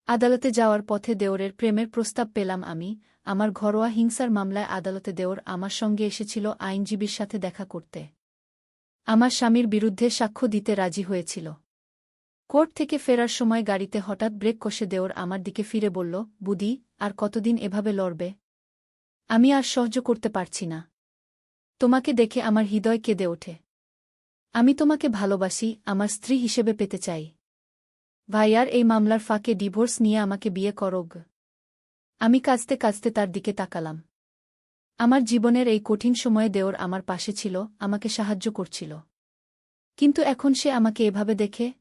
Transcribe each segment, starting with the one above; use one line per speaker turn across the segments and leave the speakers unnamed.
আদালতে যাওয়ার পথে দেওরের প্রেমের প্রস্তাব পেলাম আমি। আমার ঘরোয়া হিংসার মামলায় আদালতে দেওর আমার সঙ্গে এসেছিল আইনজীবীর সাথে দেখা করতে। আমার স্বামীর বিরুদ্ধে সাক্ষ্য দিতে রাজি হয়েছিল। কোর্ট থেকে ফেরার সময় গাড়িতে হঠাৎ ব্রেক কষে দেওর আমার দিকে ফিরে বলল, বুদি, আর কতদিন এভাবে লড়বে? আমি আর সহ্য করতে পারছি না। তোমাকে দেখে আমার হৃদয় কেঁদে ওঠে। আমি তোমাকে ভালোবাসি, আমার স্ত্রী হিসেবে পেতে চাই। ভাইয়ার এই মামলার ফাঁকে ডিভোর্স নিয়ে আমাকে বিয়ে করোগ। আমি কাঁদতে কাঁদতে তার দিকে তাকালাম। আমার জীবনের এই কঠিন সময়ে দেওর আমার পাশে ছিল, আমাকে সাহায্য করছিল। কিন্তু এখন সে আমাকে এভাবে দেখে?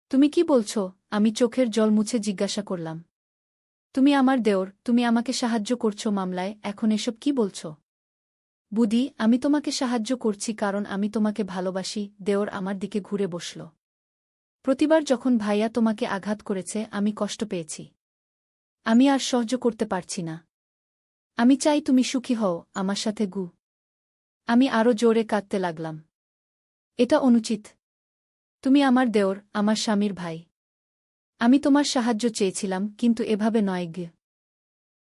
তুমি কি বলছ? আমি চোখের জল মুছে জিজ্ঞাসা করলাম। তুমি আমার দেওর, তুমি আমাকে সাহায্য করছো মামলায়, এখন এসব কি বলছ? বুদি, আমি তোমাকে সাহায্য করছি কারণ আমি তোমাকে ভালোবাসি। দেওর আমার দিকে ঘুরে বসল। প্রতিবার যখন ভাইয়া তোমাকে আঘাত করেছে আমি কষ্ট পেয়েছি। আমি আর সহ্য করতে পারছি না। আমি চাই তুমি সুখী হও আমার সাথে গু। আমি আরও জোরে কাঁদতে লাগলাম। এটা অনুচিত। তুমি আমার দেওর, আমার স্বামীর ভাই। আমি তোমার সাহায্য চেয়েছিলাম, কিন্তু এভাবে নয় গে।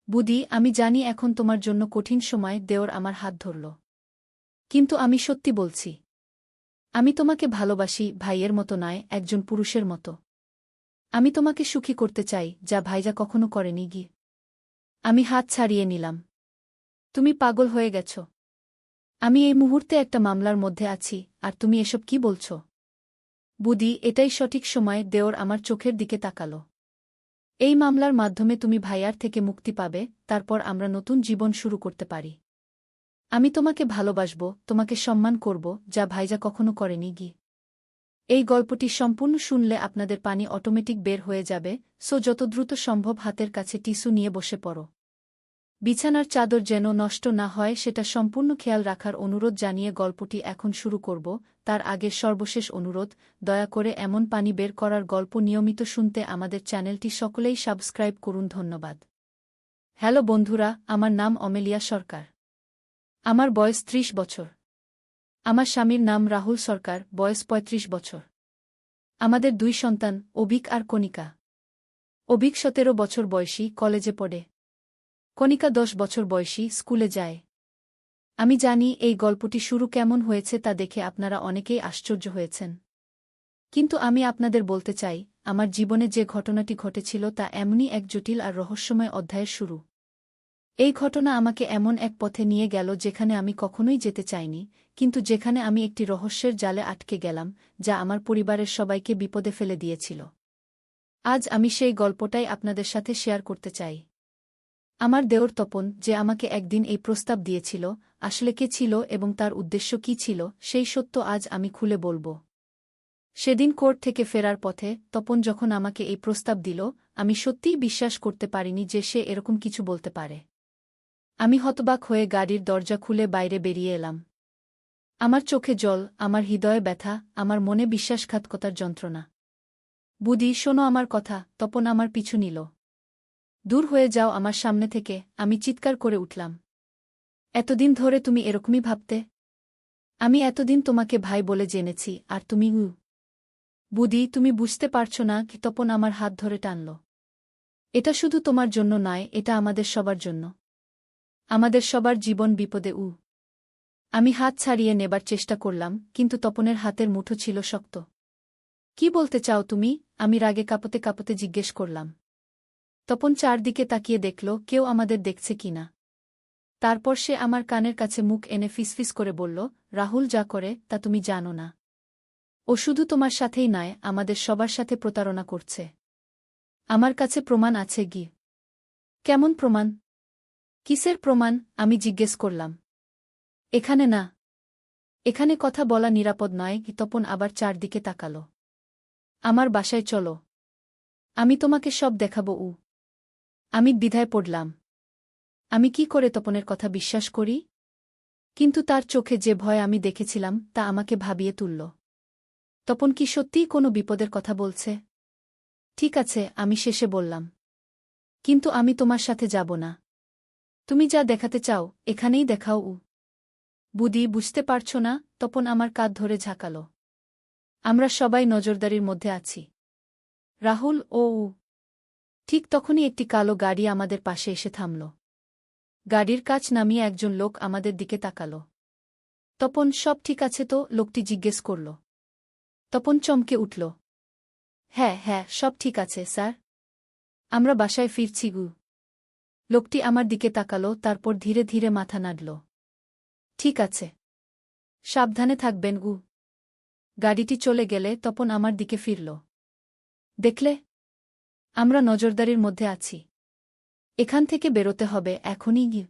বুদি, আমি জানি এখন তোমার জন্য কঠিন সময়। দেওর আমার হাত ধরল। কিন্তু আমি সত্যি বলছি। আমি তোমাকে ভালোবাসি, ভাইয়ের মতো নয়, একজন পুরুষের মতো। আমি তোমাকে সুখী করতে চাই, যা ভাইজা কখনো করেনি গি। আমি হাত ছাড়িয়ে নিলাম। তুমি পাগল হয়ে গেছ। আমি এই মুহূর্তে একটা মামলার মধ্যে আছি, আর তুমি এসব কি বলছ? বুদি, এটাই সঠিক সময়। দেওর আমার চোখের দিকে তাকাল। এই মামলার মাধ্যমে তুমি ভাইয়ার থেকে মুক্তি পাবে, তারপর আমরা নতুন জীবন শুরু করতে পারি। আমি তোমাকে ভালোবাসব, তোমাকে সম্মান করব, যা ভাইজা কখনো করেনি গি। এই গল্পটি সম্পূর্ণ শুনলে আপনাদের পানি অটোমেটিক বের হয়ে যাবে, সো যত দ্রুত সম্ভব হাতের কাছে টিস্যু নিয়ে বসে পড়ো। বিছানার চাদর যেন নষ্ট না হয় সেটা সম্পূর্ণ খেয়াল রাখার অনুরোধ জানিয়ে গল্পটি এখন শুরু করব। তার আগের সর্বশেষ অনুরোধ, দয়া করে এমন পানি বের করার গল্প নিয়মিত শুনতে আমাদের চ্যানেলটি সকলেই সাবস্ক্রাইব করুন। ধন্যবাদ। হ্যালো বন্ধুরা, আমার নাম অমেলিয়া সরকার। আমার বয়স ৩০ বছর। আমার স্বামীর নাম রাহুল সরকার, বয়স ৩৫ বছর। আমাদের ২ সন্তান, অভিক আর কণিকা। অভিক ১৭ বছর বয়সী, কলেজে পড়ে। কণিকা ১০ বছর বয়সী, স্কুলে যায়। আমি জানি এই গল্পটি শুরু কেমন হয়েছে তা দেখে আপনারা অনেকেই আশ্চর্য হয়েছেন। কিন্তু আমি আপনাদের বলতে চাই, আমার জীবনে যে ঘটনাটি ঘটেছিল তা এমনই এক জটিল আর রহস্যময় অধ্যায়ের শুরু। এই ঘটনা আমাকে এমন এক পথে নিয়ে গেল যেখানে আমি কখনোই যেতে চাইনি, কিন্তু যেখানে আমি একটি রহস্যের জালে আটকে গেলাম, যা আমার পরিবারের সবাইকে বিপদে ফেলে দিয়েছিল। আজ আমি সেই গল্পটাই আপনাদের সাথে শেয়ার করতে চাই। আমার দেওর তপন, যে আমাকে একদিন এই প্রস্তাব দিয়েছিল, আসলে কে ছিল এবং তার উদ্দেশ্য কী ছিল, সেই সত্য আজ আমি খুলে বলব। সেদিন কোর্ট থেকে ফেরার পথে তপন যখন আমাকে এই প্রস্তাব দিল, আমি সত্যিই বিশ্বাস করতে পারিনি যে সে এরকম কিছু বলতে পারে। আমি হতবাক হয়ে গাড়ির দরজা খুলে বাইরে বেরিয়ে এলাম। আমার চোখে জল, আমার হৃদয়ে ব্যথা, আমার মনে বিশ্বাসঘাতকতার যন্ত্রণা। বুদি, শোনো আমার কথা। তপন আমার পিছু নিল। দূর হয়ে যাও আমার সামনে থেকে, আমি চিৎকার করে উঠলাম। এতদিন ধরে তুমি এরকমই ভাবতে? আমি এতদিন তোমাকে ভাই বলে জেনেছি, আর তুমি বুদি, তুমি বুঝতে পারছো না কি? তপন আমার হাত ধরে টানল। এটা শুধু তোমার জন্য নয়, এটা আমাদের সবার জন্য। আমাদের সবার জীবন বিপদে। আমি হাত ছাড়িয়ে নেবার চেষ্টা করলাম, কিন্তু তপনের হাতের মুঠো ছিল শক্ত। কি বলতে চাও তুমি? আমি রাগে কাঁপতে কাঁপতে জিজ্ঞেস করলাম। তপন চারদিকে তাকিয়ে দেখল কেউ আমাদের দেখছে কিনা। তারপর সে আমার কানের কাছে মুখ এনে ফিসফিস করে বলল, রাহুল যা করে তা তুমি জানো না। ও শুধু তোমার সাথেই নয়, আমাদের সবার সাথে প্রতারণা করছে। আমার কাছে প্রমাণ আছে গি। কেমন প্রমাণ? কিসের প্রমাণ? আমি জিজ্ঞেস করলাম। এখানে না। এখানে কথা বলা নিরাপদ নয়। তপন আবার চারদিকে তাকাল। আমার বাসায় চলো। আমি তোমাকে সব দেখাবো। আমি দ্বিধায় পড়লাম। আমি কি করে তপনের কথা বিশ্বাস করি? কিন্তু তার চোখে যে ভয় আমি দেখেছিলাম তা আমাকে ভাবিয়ে তুলল। তপন কি সত্যিই কোনো বিপদের কথা বলছে? ঠিক আছে, আমি শেষে বললাম। কিন্তু আমি তোমার সাথে যাব না। তুমি যা দেখাতে চাও এখানেই দেখাও। বুদি, বুঝতে পারছ না? তপন আমার কাঁধ ধরে ঝাঁকাল। আমরা সবাই নজরদারির মধ্যে আছি। রাহুল ও ঠিক তখনই একটি কালো গাড়ি আমাদের পাশে এসে থামল। গাড়ির কাচ নামিয়ে একজন লোক আমাদের দিকে তাকাল। তপন, সব ঠিক আছে তো? লোকটি জিজ্ঞেস করল। তপন চমকে উঠল। হ্যাঁ হ্যাঁ, সব ঠিক আছে স্যার। আমরা বাসায় ফিরছি গু। লোকটি আমার দিকে তাকাল, তারপর ধীরে ধীরে মাথা নাড়ল। ঠিক আছে। সাবধানে থাকবেন গু। গাড়িটি চলে গেলে তপন আমার দিকে ফিরল। দেখলে? আমরা নজরদারির মধ্যে আছি। এখান থেকে বেরোতে হবে এখনই গি।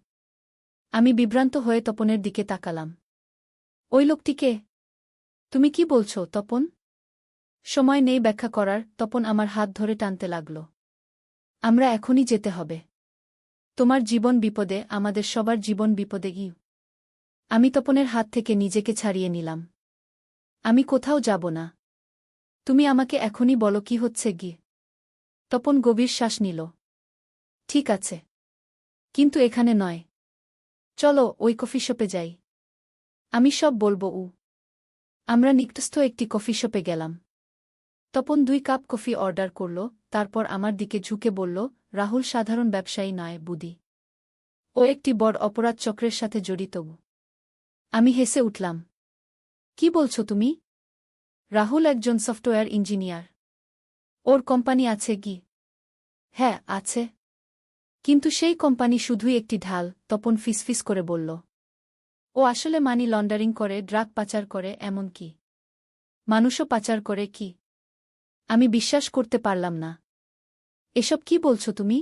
আমি বিভ্রান্ত হয়ে তপনের দিকে তাকালাম। ওই লোকটিকে? তুমি কি বলছো তপন? সময় নেই ব্যাখ্যা করার। তপন আমার হাত ধরে টানতে লাগল। আমরা এখনই যেতে হবে। তোমার জীবন বিপদে, আমাদের সবার জীবন বিপদে গি। আমি তপনের হাত থেকে নিজেকে ছাড়িয়ে নিলাম। আমি কোথাও যাব না। তুমি আমাকে এখনই বলো কি হচ্ছে গি। তপন গভীর শ্বাস নিল। ঠিক আছে, কিন্তু এখানে নয়। চলো ওই কফি শপে যাই। আমি সব বলবো। আমরা নিকটস্থ একটি কফি শপে গেলাম। তপন 2 কাপ কফি অর্ডার করল, তারপর আমার দিকে ঝুঁকে বলল, রাহুল সাধারণ ব্যবসায়ী নয় বুদি। ও একটি বড় অপরাধ চক্রের সাথে জড়িত। আমি হেসে উঠলাম। কি বলছো তুমি? রাহুল একজন সফটওয়্যার ইঞ্জিনিয়ার। ওর কোম্পানি আছে কি? হ্যাঁ আছে। কিন্তু সেই কোম্পানি শুধুই একটি ঢাল। তপন ফিসফিস করে বলল। ও আসলে মানি লন্ডারিং করে, ড্রাগ পাচার করে, এমনকি মানুষও পাচার করে কি? আমি বিশ্বাস করতে পারলাম না। এসব কি বলছো তুমি?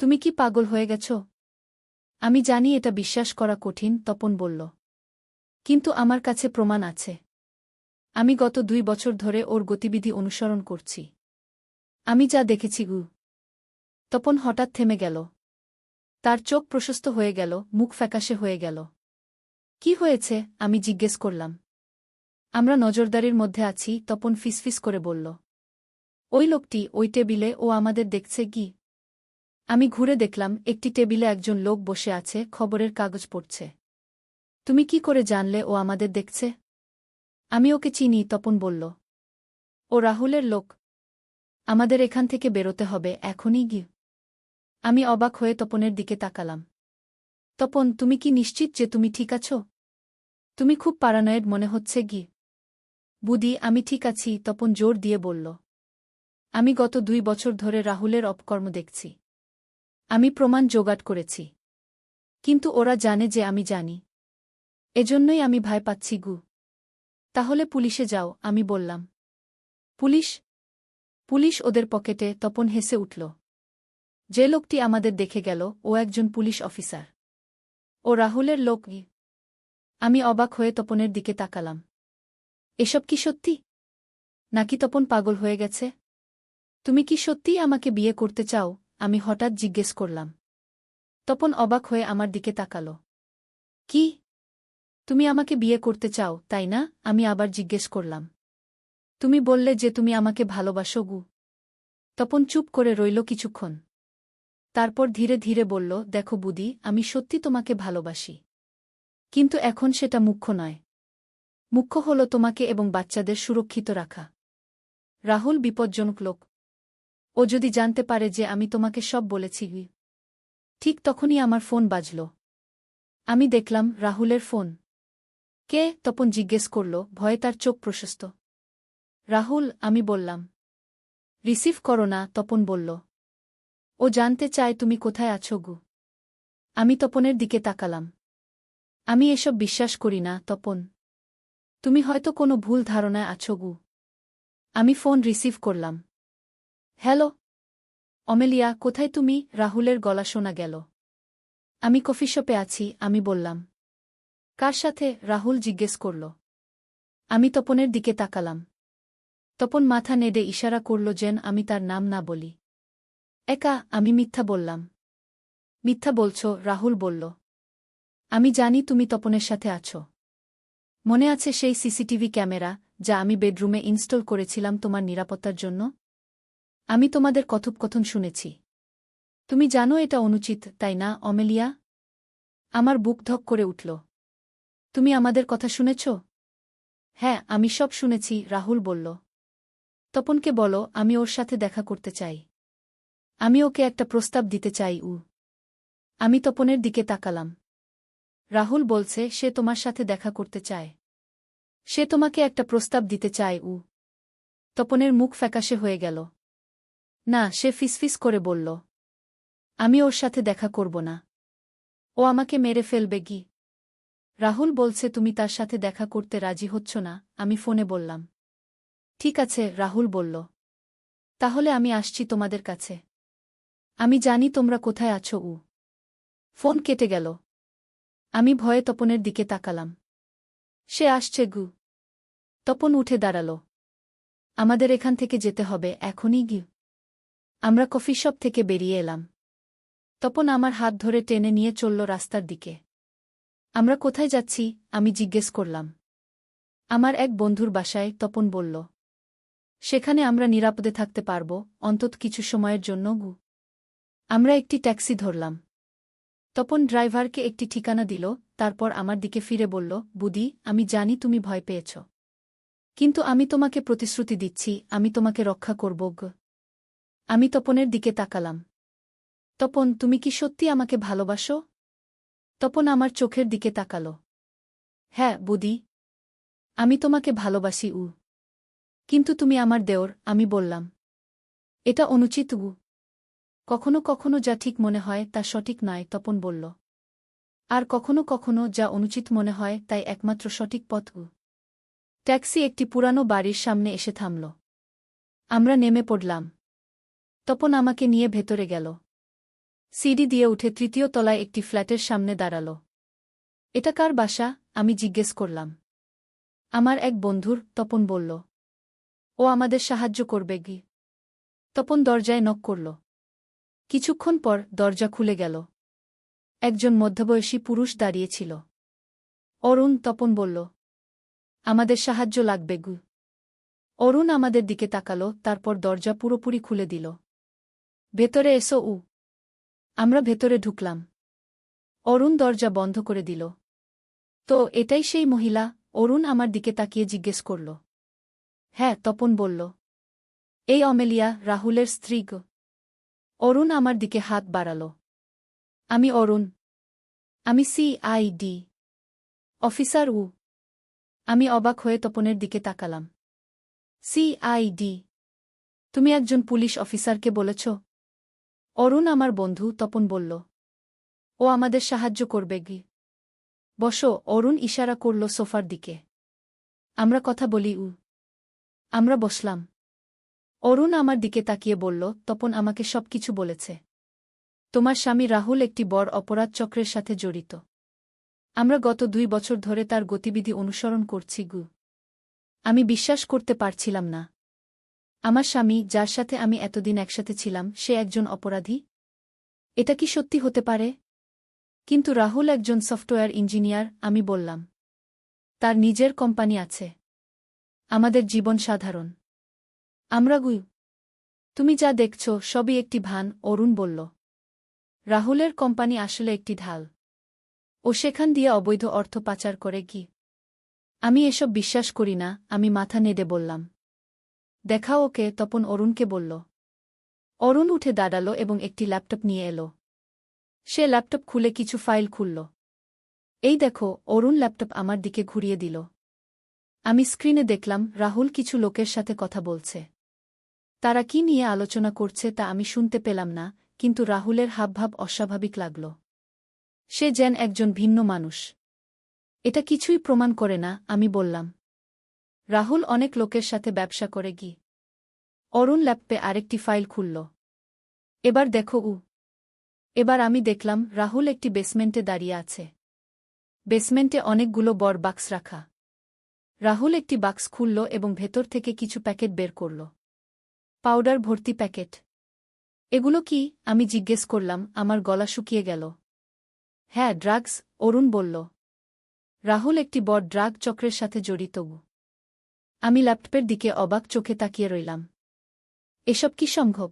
তুমি কি পাগল হয়ে গেছ? আমি জানি এটা বিশ্বাস করা কঠিন, তপন বলল। কিন্তু আমার কাছে প্রমাণ আছে। আমি গত 2 বছর ধরে ওর গতিবিধি অনুসরণ করছি। আমি যা দেখেছি গু। তপন হঠাৎ থেমে গেল। তার চোখ প্রশস্ত হয়ে গেল, মুখ ফ্যাকাশে হয়ে গেল। কি হয়েছে? আমি জিজ্ঞেস করলাম। আমরা নজরদারির মধ্যে আছি, তপন ফিসফিস করে বলল। ওই লোকটি ওই টেবিলে, ও আমাদের দেখছে কি? আমি ঘুরে দেখলাম একটি টেবিলে একজন লোক বসে আছে, খবরের কাগজ পড়ছে। তুমি কি করে জানলে ও আমাদের দেখছে? আমি ওকে চিনি, তপন বলল। ও রাহুলের লোক। আমাদের এখান থেকে বেরোতে হবে এখনই গি। আমি অবাক হয়ে তপনের দিকে তাকালাম। তপন, তুমি কি নিশ্চিত যে তুমি ঠিক আছো? তুমি খুব প্যারানয়েড মনে হচ্ছে গি। বুদি, আমি ঠিক আছি, তপন জোর দিয়ে বলল। আমি গত 2 বছর ধরে রাহুলের অপকর্ম দেখছি। আমি প্রমাণ জোগাড় করেছি। কিন্তু ওরা জানে যে আমি জানি। এজন্যই আমি ভয় পাচ্ছি গু। তাহলে পুলিশে যাও, আমি বললাম। পুলিশ? পুলিশ ওদের পকেটে। তপন হেসে উঠল। যে লোকটি আমাদের দেখে গেল, ও একজন পুলিশ অফিসার। ও রাহুলের লোক। আমি অবাক হয়ে তপনের দিকে তাকালাম। এসব কি সত্যি? নাকি তপন পাগল হয়ে গেছে? তুমি কি সত্যিই আমাকে বিয়ে করতে চাও? আমি হঠাৎ জিজ্ঞেস করলাম। তপন অবাক হয়ে আমার দিকে তাকাল। কি? তুমি আমাকে বিয়ে করতে চাও, তাই না? আমি আবার জিজ্ঞেস করলাম। তুমি বললে যে তুমি আমাকে ভালোবাসো গু। তপন চুপ করে রইল কিছুক্ষণ। তারপর ধীরে ধীরে বলল, দেখো বুদি, আমি সত্যি তোমাকে ভালোবাসি। কিন্তু এখন সেটা মুখ্য নয়। মুখ্য হল তোমাকে এবং বাচ্চাদের সুরক্ষিত রাখা। রাহুল বিপজ্জনক লোক। ও যদি জানতে পারে যে আমি তোমাকে সব বলেছি। ঠিক তখনই আমার ফোন বাজল। আমি দেখলাম রাহুলের ফোন। কে? তপন জিজ্ঞেস করল, ভয়ে তার চোখ প্রশস্ত। রাহুল, আমি বললাম। রিসিভ করো না, তপন বলল। ও জানতে চায় তুমি কোথায় আছো গু। আমি তপনের দিকে তাকালাম। আমি এসব বিশ্বাস করি না তপন। তুমি হয়তো কোনো ভুল ধারণায় আছো গু। আমি ফোন রিসিভ করলাম। হ্যালো অমেলিয়া, কোথায় তুমি? রাহুলের গলা শোনা গেল। আমি কফি শপে আছি, আমি বললাম। কার সাথে? রাহুল জিজ্ঞেস করল। আমি তপনের দিকে তাকালাম। তপন মাথা নেড়ে ইশারা করল যেন আমি তার নাম না বলি। একা। আমি মিথ্যা বললাম। মিথ্যা বলছো, রাহুল বলল। আমি জানি তুমি তপনের সাথে আছো। মনে আছে সেই সিসিটিভি ক্যামেরা, যা আমি বেডরুমে ইনস্টল করেছিলাম তোমার নিরাপত্তার জন্য? আমি তোমাদের কথোপকথন শুনেছি। তুমি জানো এটা অনুচিত, তাই না অমেলিয়া? আমার বুক ধক করে উঠল। তুমি আমাদের কথা শুনেছ? হ্যাঁ, আমি সব শুনেছি, রাহুল বলল। তপনকে বলো আমি ওর সাথে দেখা করতে চাই। আমি ওকে একটা প্রস্তাব দিতে চাই। আমি তপনের দিকে তাকালাম। রাহুল বলছে সে তোমার সাথে দেখা করতে চায়। সে তোমাকে একটা প্রস্তাব দিতে চায়। তপনের মুখ ফ্যাকাশে হয়ে গেল। না, সে ফিসফিস করে বলল। আমি ওর সাথে দেখা করব না। ও আমাকে মেরে ফেলবে কি? রাহুল বলছে তুমি তার সাথে দেখা করতে রাজি হচ্ছ না। আমি ফোনে বললাম। ঠিক আছে, রাহুল বলল। তাহলে আমি আসছি তোমাদের কাছে। আমি জানি তোমরা কোথায় আছো। ফোন কেটে গেল। আমি ভয়ে তপনের দিকে তাকালাম। সে আসছে। তপন উঠে দাঁড়াল। আমাদের এখান থেকে যেতে হবে এখনই। আমরা কফি শপ থেকে বেরিয়ে এলাম। তপন আমার হাত ধরে টেনে নিয়ে চলল রাস্তার দিকে। আমরা কোথায় যাচ্ছি? আমি জিজ্ঞেস করলাম। আমার এক বন্ধুর বাসায়, তপন বলল। সেখানে আমরা নিরাপদে থাকতে পারব, অন্তত কিছু সময়ের জন্য। আমরা একটি ট্যাক্সি ধরলাম। তপন ড্রাইভারকে একটি ঠিকানা দিল, তারপর আমার দিকে ফিরে বলল, বুদি, আমি জানি তুমি ভয় পেয়েছ। কিন্তু আমি তোমাকে প্রতিশ্রুতি দিচ্ছি, আমি তোমাকে রক্ষা করব। আমি তপনের দিকে তাকালাম। তপন, তুমি কি সত্যি আমাকে ভালোবাসো? তপন আমার চোখের দিকে তাকাল। হ্যাঁ, বুদি। আমি তোমাকে ভালোবাসি। কিন্তু তুমি আমার দেওর, আমি বললাম। এটা অনুচিত। কখনো কখনো যা ঠিক মনে হয় তা সঠিক নয়, তপন বলল। আর কখনো কখনো যা অনুচিত মনে হয় তাই একমাত্র সঠিক পথ। ট্যাক্সি একটি পুরানো বাড়ির সামনে এসে থামল। আমরা নেমে পড়লাম। তপন আমাকে নিয়ে ভেতরে গেল। সিঁড়ি দিয়ে উঠে তৃতীয় তলায় একটি ফ্ল্যাটের সামনে দাঁড়াল। এটা কার বাসা? আমি জিজ্ঞেস করলাম। আমার এক বন্ধুর, তপন বলল। ও আমাদের সাহায্য করবে। তপন দরজায় নক করল। কিছুক্ষণ পর দরজা খুলে গেল। একজন মধ্যবয়সী পুরুষ দাঁড়িয়েছিল। অরুণ, তপন বলল। আমাদের সাহায্য লাগবে। অরুণ আমাদের দিকে তাকাল, তারপর দরজা পুরোপুরি খুলে দিল। ভেতরে এসো। আমরা ভেতরে ঢুকলাম। অরুণ দরজা বন্ধ করে দিল। তো এটাই সেই মহিলা? অরুণ আমার দিকে তাকিয়ে জিজ্ঞেস করল। হ্যাঁ, তপন বলল। এই অমেলিয়া, রাহুলের স্ত্রী। অরুণ আমার দিকে হাত বাড়াল। আমি অরুণ। আমি সিআইডি অফিসার। আমি অবাক হয়ে তপনের দিকে তাকালাম। সিআইডি? তুমি একজন পুলিশ অফিসারকে বলেছ? অরুণ আমার বন্ধু, তপন বলল। ও আমাদের সাহায্য করবে। বসো। অরুণ ইশারা করল সোফার দিকে। আমরা কথা বলি। আমরা বসলাম। অরুণ আমার দিকে তাকিয়ে বলল, তপন আমাকে সবকিছু বলেছে। তোমার স্বামী রাহুল একটি বড় অপরাধ চক্রের সাথে জড়িত। আমরা গত 2 বছর ধরে তার গতিবিধি অনুসরণ করছি। আমি বিশ্বাস করতে পারছিলাম না। আমার স্বামী, যার সাথে আমি এতদিন একসাথে ছিলাম, সে একজন অপরাধী? এটা কি সত্যি হতে পারে? কিন্তু রাহুল একজন সফটওয়্যার ইঞ্জিনিয়ার, আমি বললাম। তার নিজের কোম্পানি আছে। আমাদের জীবন সাধারণ। আমরা তুমি যা দেখছ সবই একটি ভান, অরুণ বলল। রাহুলের কোম্পানি আসলে একটি ঢাল। ও সেখান দিয়ে অবৈধ অর্থ পাচার করে। আমি এসব বিশ্বাস করি না, আমি মাথা নেড়ে বললাম। দেখাও ওকে, তপন অরুণকে বলল। অরুণ উঠে দাঁড়াল এবং একটি ল্যাপটপ নিয়ে এল। সে ল্যাপটপ খুলে কিছু ফাইল খুলল। এই দেখো। অরুণ ল্যাপটপ আমার দিকে ঘুরিয়ে দিল। আমি স্ক্রিনে দেখলাম রাহুল কিছু লোকের সাথে কথা বলছে। তারা কি নিয়ে আলোচনা করছে তা আমি শুনতে পেলাম না, কিন্তু রাহুলের হাবভাব অস্বাভাবিক লাগল। সে যেন একজন ভিন্ন মানুষ। এটা কিছুই প্রমাণ করে না, আমি বললাম। রাহুল অনেক লোকের সাথে ব্যবসা করে। অরুণ ল্যাপটপে আরেকটি ফাইল খুলল। এবার দেখো। এবার আমি দেখলাম রাহুল একটি বেসমেন্টে দাঁড়িয়ে আছে। বেসমেন্টে অনেকগুলো বড় বাক্স রাখা। রাহুল একটি বাক্স খুলল এবং ভেতর থেকে কিছু প্যাকেট বের করল। পাউডার ভর্তি প্যাকেট। এগুলো কি? আমি জিজ্ঞেস করলাম, আমার গলা শুকিয়ে গেল। হ্যাঁ, ড্রাগস, অরুণ বলল। রাহুল একটি বড় ড্রাগ চক্রের সাথে জড়িত। আমি ল্যাপটপের দিকে অবাক চোখে তাকিয়ে রইলাম। এসব কি সম্ভব?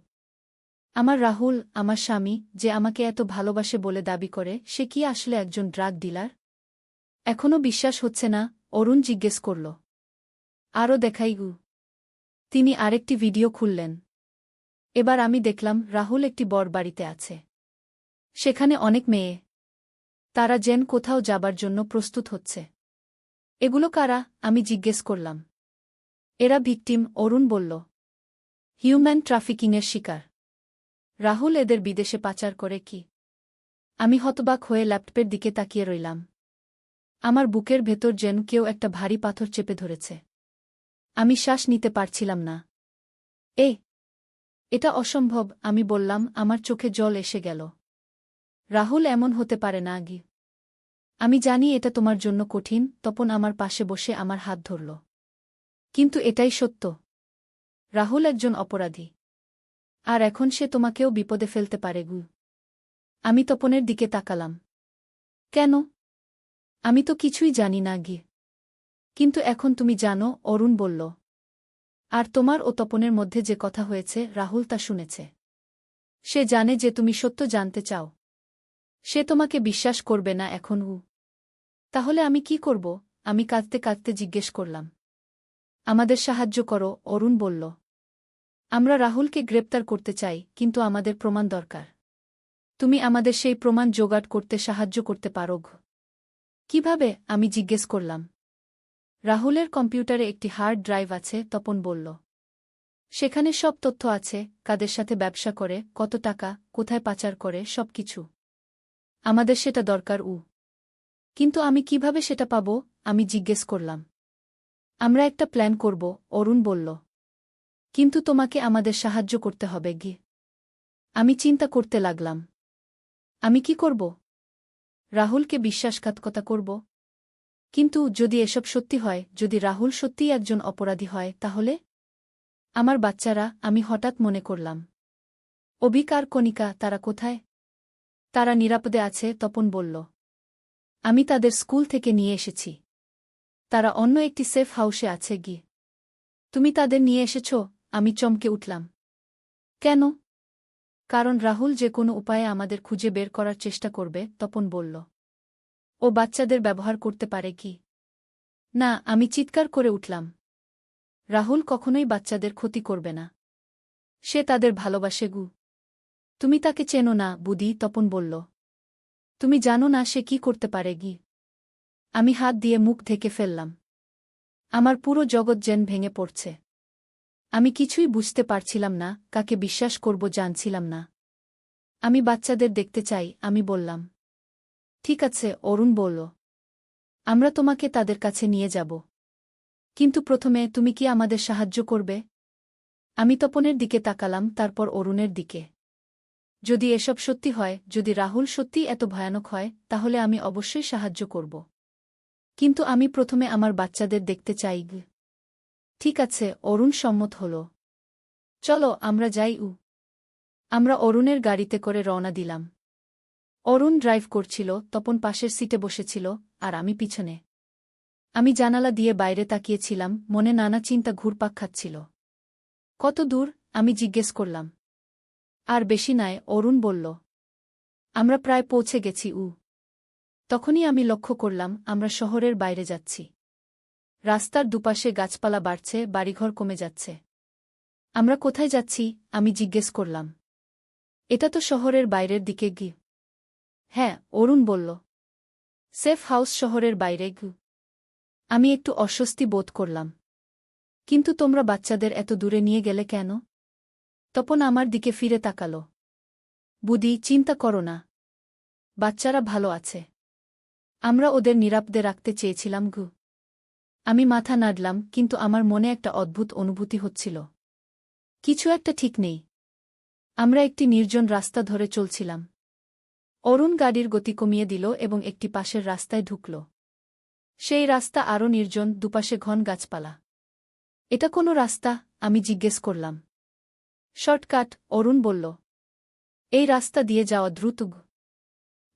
আমার রাহুল, আমার স্বামী, যে আমাকে এত ভালোবাসে বলে দাবি করে, সে কি আসলে একজন ড্রাগ ডিলার? এখনও বিশ্বাস হচ্ছে না, অরুণ জিজ্ঞেস করল। আরও দেখাই। তিনি আরেকটি ভিডিও খুললেন। এবার আমি দেখলাম রাহুল একটি বর বাড়িতে আছে। সেখানে অনেক মেয়ে। তারা যেন কোথাও যাবার জন্য প্রস্তুত হচ্ছে। এগুলো কারা? আমি জিজ্ঞেস করলাম। এরা ভিকটিম, অরুণ বলল। হিউম্যান ট্রাফিকিংয়ের শিকার। রাহুল এদের বিদেশে পাচার করে কি? আমি হতবাক হয়ে ল্যাপটপের দিকে তাকিয়ে রইলাম। আমার বুকের ভেতর যেন কেউ একটা ভারী পাথর চেপে ধরেছে। আমি শ্বাস নিতে পারছিলাম না। এটা অসম্ভব, আমি বললাম, আমার চোখে জল এসে গেল। রাহুল এমন হতে পারে না আগি। আমি জানি এটা তোমার জন্য কঠিন। তপন আমার পাশে বসে আমার হাত ধরল। কিন্তু এটাই সত্য। রাহুল একজন অপরাধী। আর এখন সে তোমাকেও বিপদে ফেলতে পারে গু। আমি তপনের দিকে তাকালাম। কেন? আমি তো কিছুই জানি না গি। কিন্তু এখন তুমি জানো, অরুণ বলল। আর তোমার ও তপনের মধ্যে যে কথা হয়েছে রাহুল তা শুনেছে। সে জানে যে তুমি সত্য জানতে চাও। সে তোমাকে বিশ্বাস করবে না এখন। তাহলে আমি কি করব? আমি কাঁদতে কাঁদতে জিজ্ঞেস করলাম। আমাদের সাহায্য করো, অরুণ বলল। আমরা রাহুলকে গ্রেপ্তার করতে চাই, কিন্তু আমাদের প্রমাণ দরকার। তুমি আমাদের সেই প্রমাণ জোগাড় করতে সাহায্য করতে পারো? কিভাবে? আমি জিজ্ঞেস করলাম। রাহুলের কম্পিউটারে একটি হার্ড ড্রাইভ আছে, তপন বলল। সেখানে সব তথ্য আছে, কাদের সাথে ব্যবসা করে, কত টাকা, কোথায় পাচার করে, সবকিছু। আমাদের সেটা দরকার। কিন্তু আমি কিভাবে সেটা পাব? আমি জিজ্ঞেস করলাম। আমরা একটা প্ল্যান করব, অরুণ বলল। কিন্তু তোমাকে আমাদের সাহায্য করতে হবে গি। আমি চিন্তা করতে লাগলাম। আমি কি করব? রাহুলকে বিশ্বাসঘাতকতা করব? কিন্তু যদি এসব সত্যি হয়, যদি রাহুল সত্যিই একজন অপরাধী হয়, তাহলে আমার বাচ্চারা? আমি হঠাৎ মনে করলাম। অভিক আর কণিকা, তারা কোথায়? তারা নিরাপদে আছে, তপন বলল। আমি তাদের স্কুল থেকে নিয়ে এসেছি। তারা অন্য একটি সেফ হাউসে আছে গি। তুমি তাদের নিয়ে এসেছ? আমি চমকে উঠলাম। কেন? কারণ রাহুল যে কোনো উপায়ে আমাদের খুঁজে বের করার চেষ্টা করবে, তপন বলল। ও বাচ্চাদের ব্যবহার করতে পারে কি? না, আমি চিৎকার করে উঠলাম। রাহুল কখনোই বাচ্চাদের ক্ষতি করবে না। সে তাদের ভালোবাসে গু। তুমি তাকে চেনো না, বুদি, তপন বলল। তুমি জানো না সে কি করতে পারে গি। আমি হাত দিয়ে মুখ ঢেকে ফেললাম। আমার পুরো জগৎ যেন ভেঙে পড়ছে। আমি কিছুই বুঝতে পারছিলাম না, কাকে বিশ্বাস করব জানছিলাম না। আমি বাচ্চাদের দেখতে চাই, আমি বললাম। ঠিক আছে, অরুণ বলল। আমরা তোমাকে তাদের কাছে নিয়ে যাব। কিন্তু প্রথমে তুমি কি আমাদের সাহায্য করবে? আমি তপনের দিকে তাকালাম, তারপর অরুণের দিকে। যদি এসব সত্যি হয়, যদি রাহুল সত্যিই এত ভয়ানক হয়, তাহলে আমি অবশ্যই সাহায্য করব। কিন্তু আমি প্রথমে আমার বাচ্চাদের দেখতে চাই। ঠিক আছে, অরুণ সম্মত হল। চলো আমরা যাই। আমরা অরুণের গাড়িতে করে রওনা দিলাম। অরুণ ড্রাইভ করছিল, তপন পাশের সিটে বসেছিল, আর আমি পিছনে। আমি জানালা দিয়ে বাইরে তাকিয়েছিলাম, মনে নানা চিন্তা ঘুরপাক খাচ্ছিল। কত দূর? আমি জিজ্ঞেস করলাম। আর বেশি নয়, অরুণ বলল। আমরা প্রায় পৌঁছে গেছি। তখনই আমি লক্ষ্য করলাম আমরা শহরের বাইরে যাচ্ছি। রাস্তার দুপাশে গাছপালা বাড়ছে, বাড়িঘর কমে যাচ্ছে। আমরা কোথায় যাচ্ছি? আমি জিজ্ঞেস করলাম। এটা তো শহরের বাইরের দিকে গি। হ্যাঁ, অরুণ বলল। সেফ হাউস শহরের বাইরে গু। আমি একটু অস্বস্তি বোধ করলাম। কিন্তু তোমরা বাচ্চাদের এত দূরে নিয়ে গেলে কেন? তপন আমার দিকে ফিরে তাকাল। বুদি, চিন্তা করো না। বাচ্চারা ভালো আছে। আমরা ওদের নিরাপদে রাখতে চেয়েছিলাম গু। আমি মাথা নাড়লাম, কিন্তু আমার মনে একটা অদ্ভুত অনুভূতি হচ্ছিল। কিছু একটা ঠিক নেই। আমরা একটি নির্জন রাস্তা ধরে চলছিলাম। অরুণ গাড়ির গতি কমিয়ে দিল এবং একটি পাশের রাস্তায় ঢুকল। সেই রাস্তা আরও নির্জন, দুপাশে ঘন গাছপালা। এটা কোনো রাস্তা? আমি জিজ্ঞেস করলাম। শর্টকাট, অরুণ বলল। এই রাস্তা দিয়ে যাওয়া দ্রুত।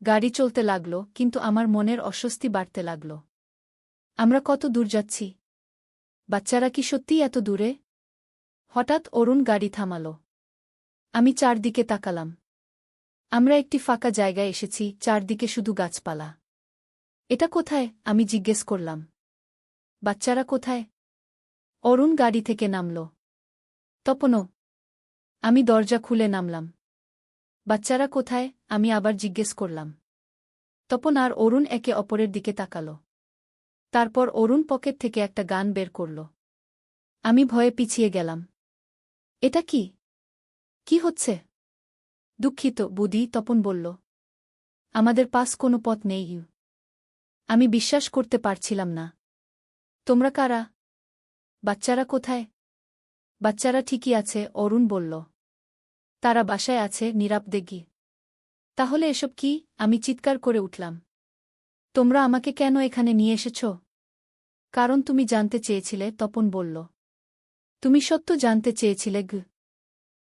গাড়ি চলতে লাগল, কিন্তু আমার মনের অস্বস্তি বাড়তে লাগল। আমরা কত দূর যাচ্ছি? বাচ্চারা কি সত্যিই এত দূরে? হঠাৎ অরুণ গাড়ি থামাল। আমি চারদিকে তাকালাম। আমরা একটি ফাঁকা জায়গায় এসেছি, চারদিকে শুধু গাছপালা। এটা কোথায়? আমি জিজ্ঞেস করলাম। বাচ্চারা কোথায়? অরুণ গাড়ি থেকে নামল। তপনও। আমি দরজা খুলে নামলাম। বাচ্চারা কোথায়? আমি আবার জিজ্ঞেস করলাম। তপন আর অরুণ একে অপরের দিকে তাকাল। তারপর অরুণ পকেট থেকে একটা গান বের করল। আমি ভয়ে পিছিয়ে গেলাম। এটা কি? কি হচ্ছে? দুঃখিত বুদি, তপন বলল। আমাদের পাস কোনো পথ নেই। আমি বিশ্বাস করতে পারছিলাম না। তোমরা কারা? বাচ্চারা কোথায়? বাচ্চারা ঠিকই আছে, অরুণ বলল। তারা বাসায় আছে, নিরাপদে। তাহলে এসব কি? আমি চিৎকার করে উঠলাম। তোমরা আমাকে কেন এখানে নিয়ে এসেছ? কারণ তুমি জানতে চেয়েছিলে, তপন বলল। তুমি সত্য জানতে চেয়েছিলে?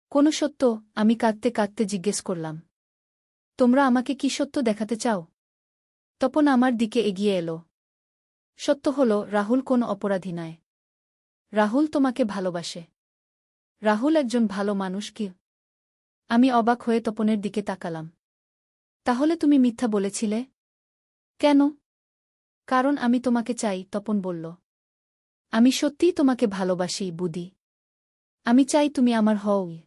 কোন সত্য? আমি কাঁদতে কাঁদতে জিজ্ঞেস করলাম। তোমরা আমাকে কি সত্য দেখাতে চাও? তপন আমার দিকে এগিয়ে এলো। সত্য হল, রাহুল কোনো অপরাধী নয়। রাহুল তোমাকে ভালোবাসে। রাহুল একজন ভালো মানুষ। কি? আমি অবাক হয়ে তপনের দিকে তাকালাম। তাহলে তুমি মিথ্যা বলেছিলে? কেন? কারণ আমি তোমাকে চাই, তপন বলল। আমি সত্যিই তোমাকে ভালোবাসি বুদি। আমি চাই তুমি আমার হও।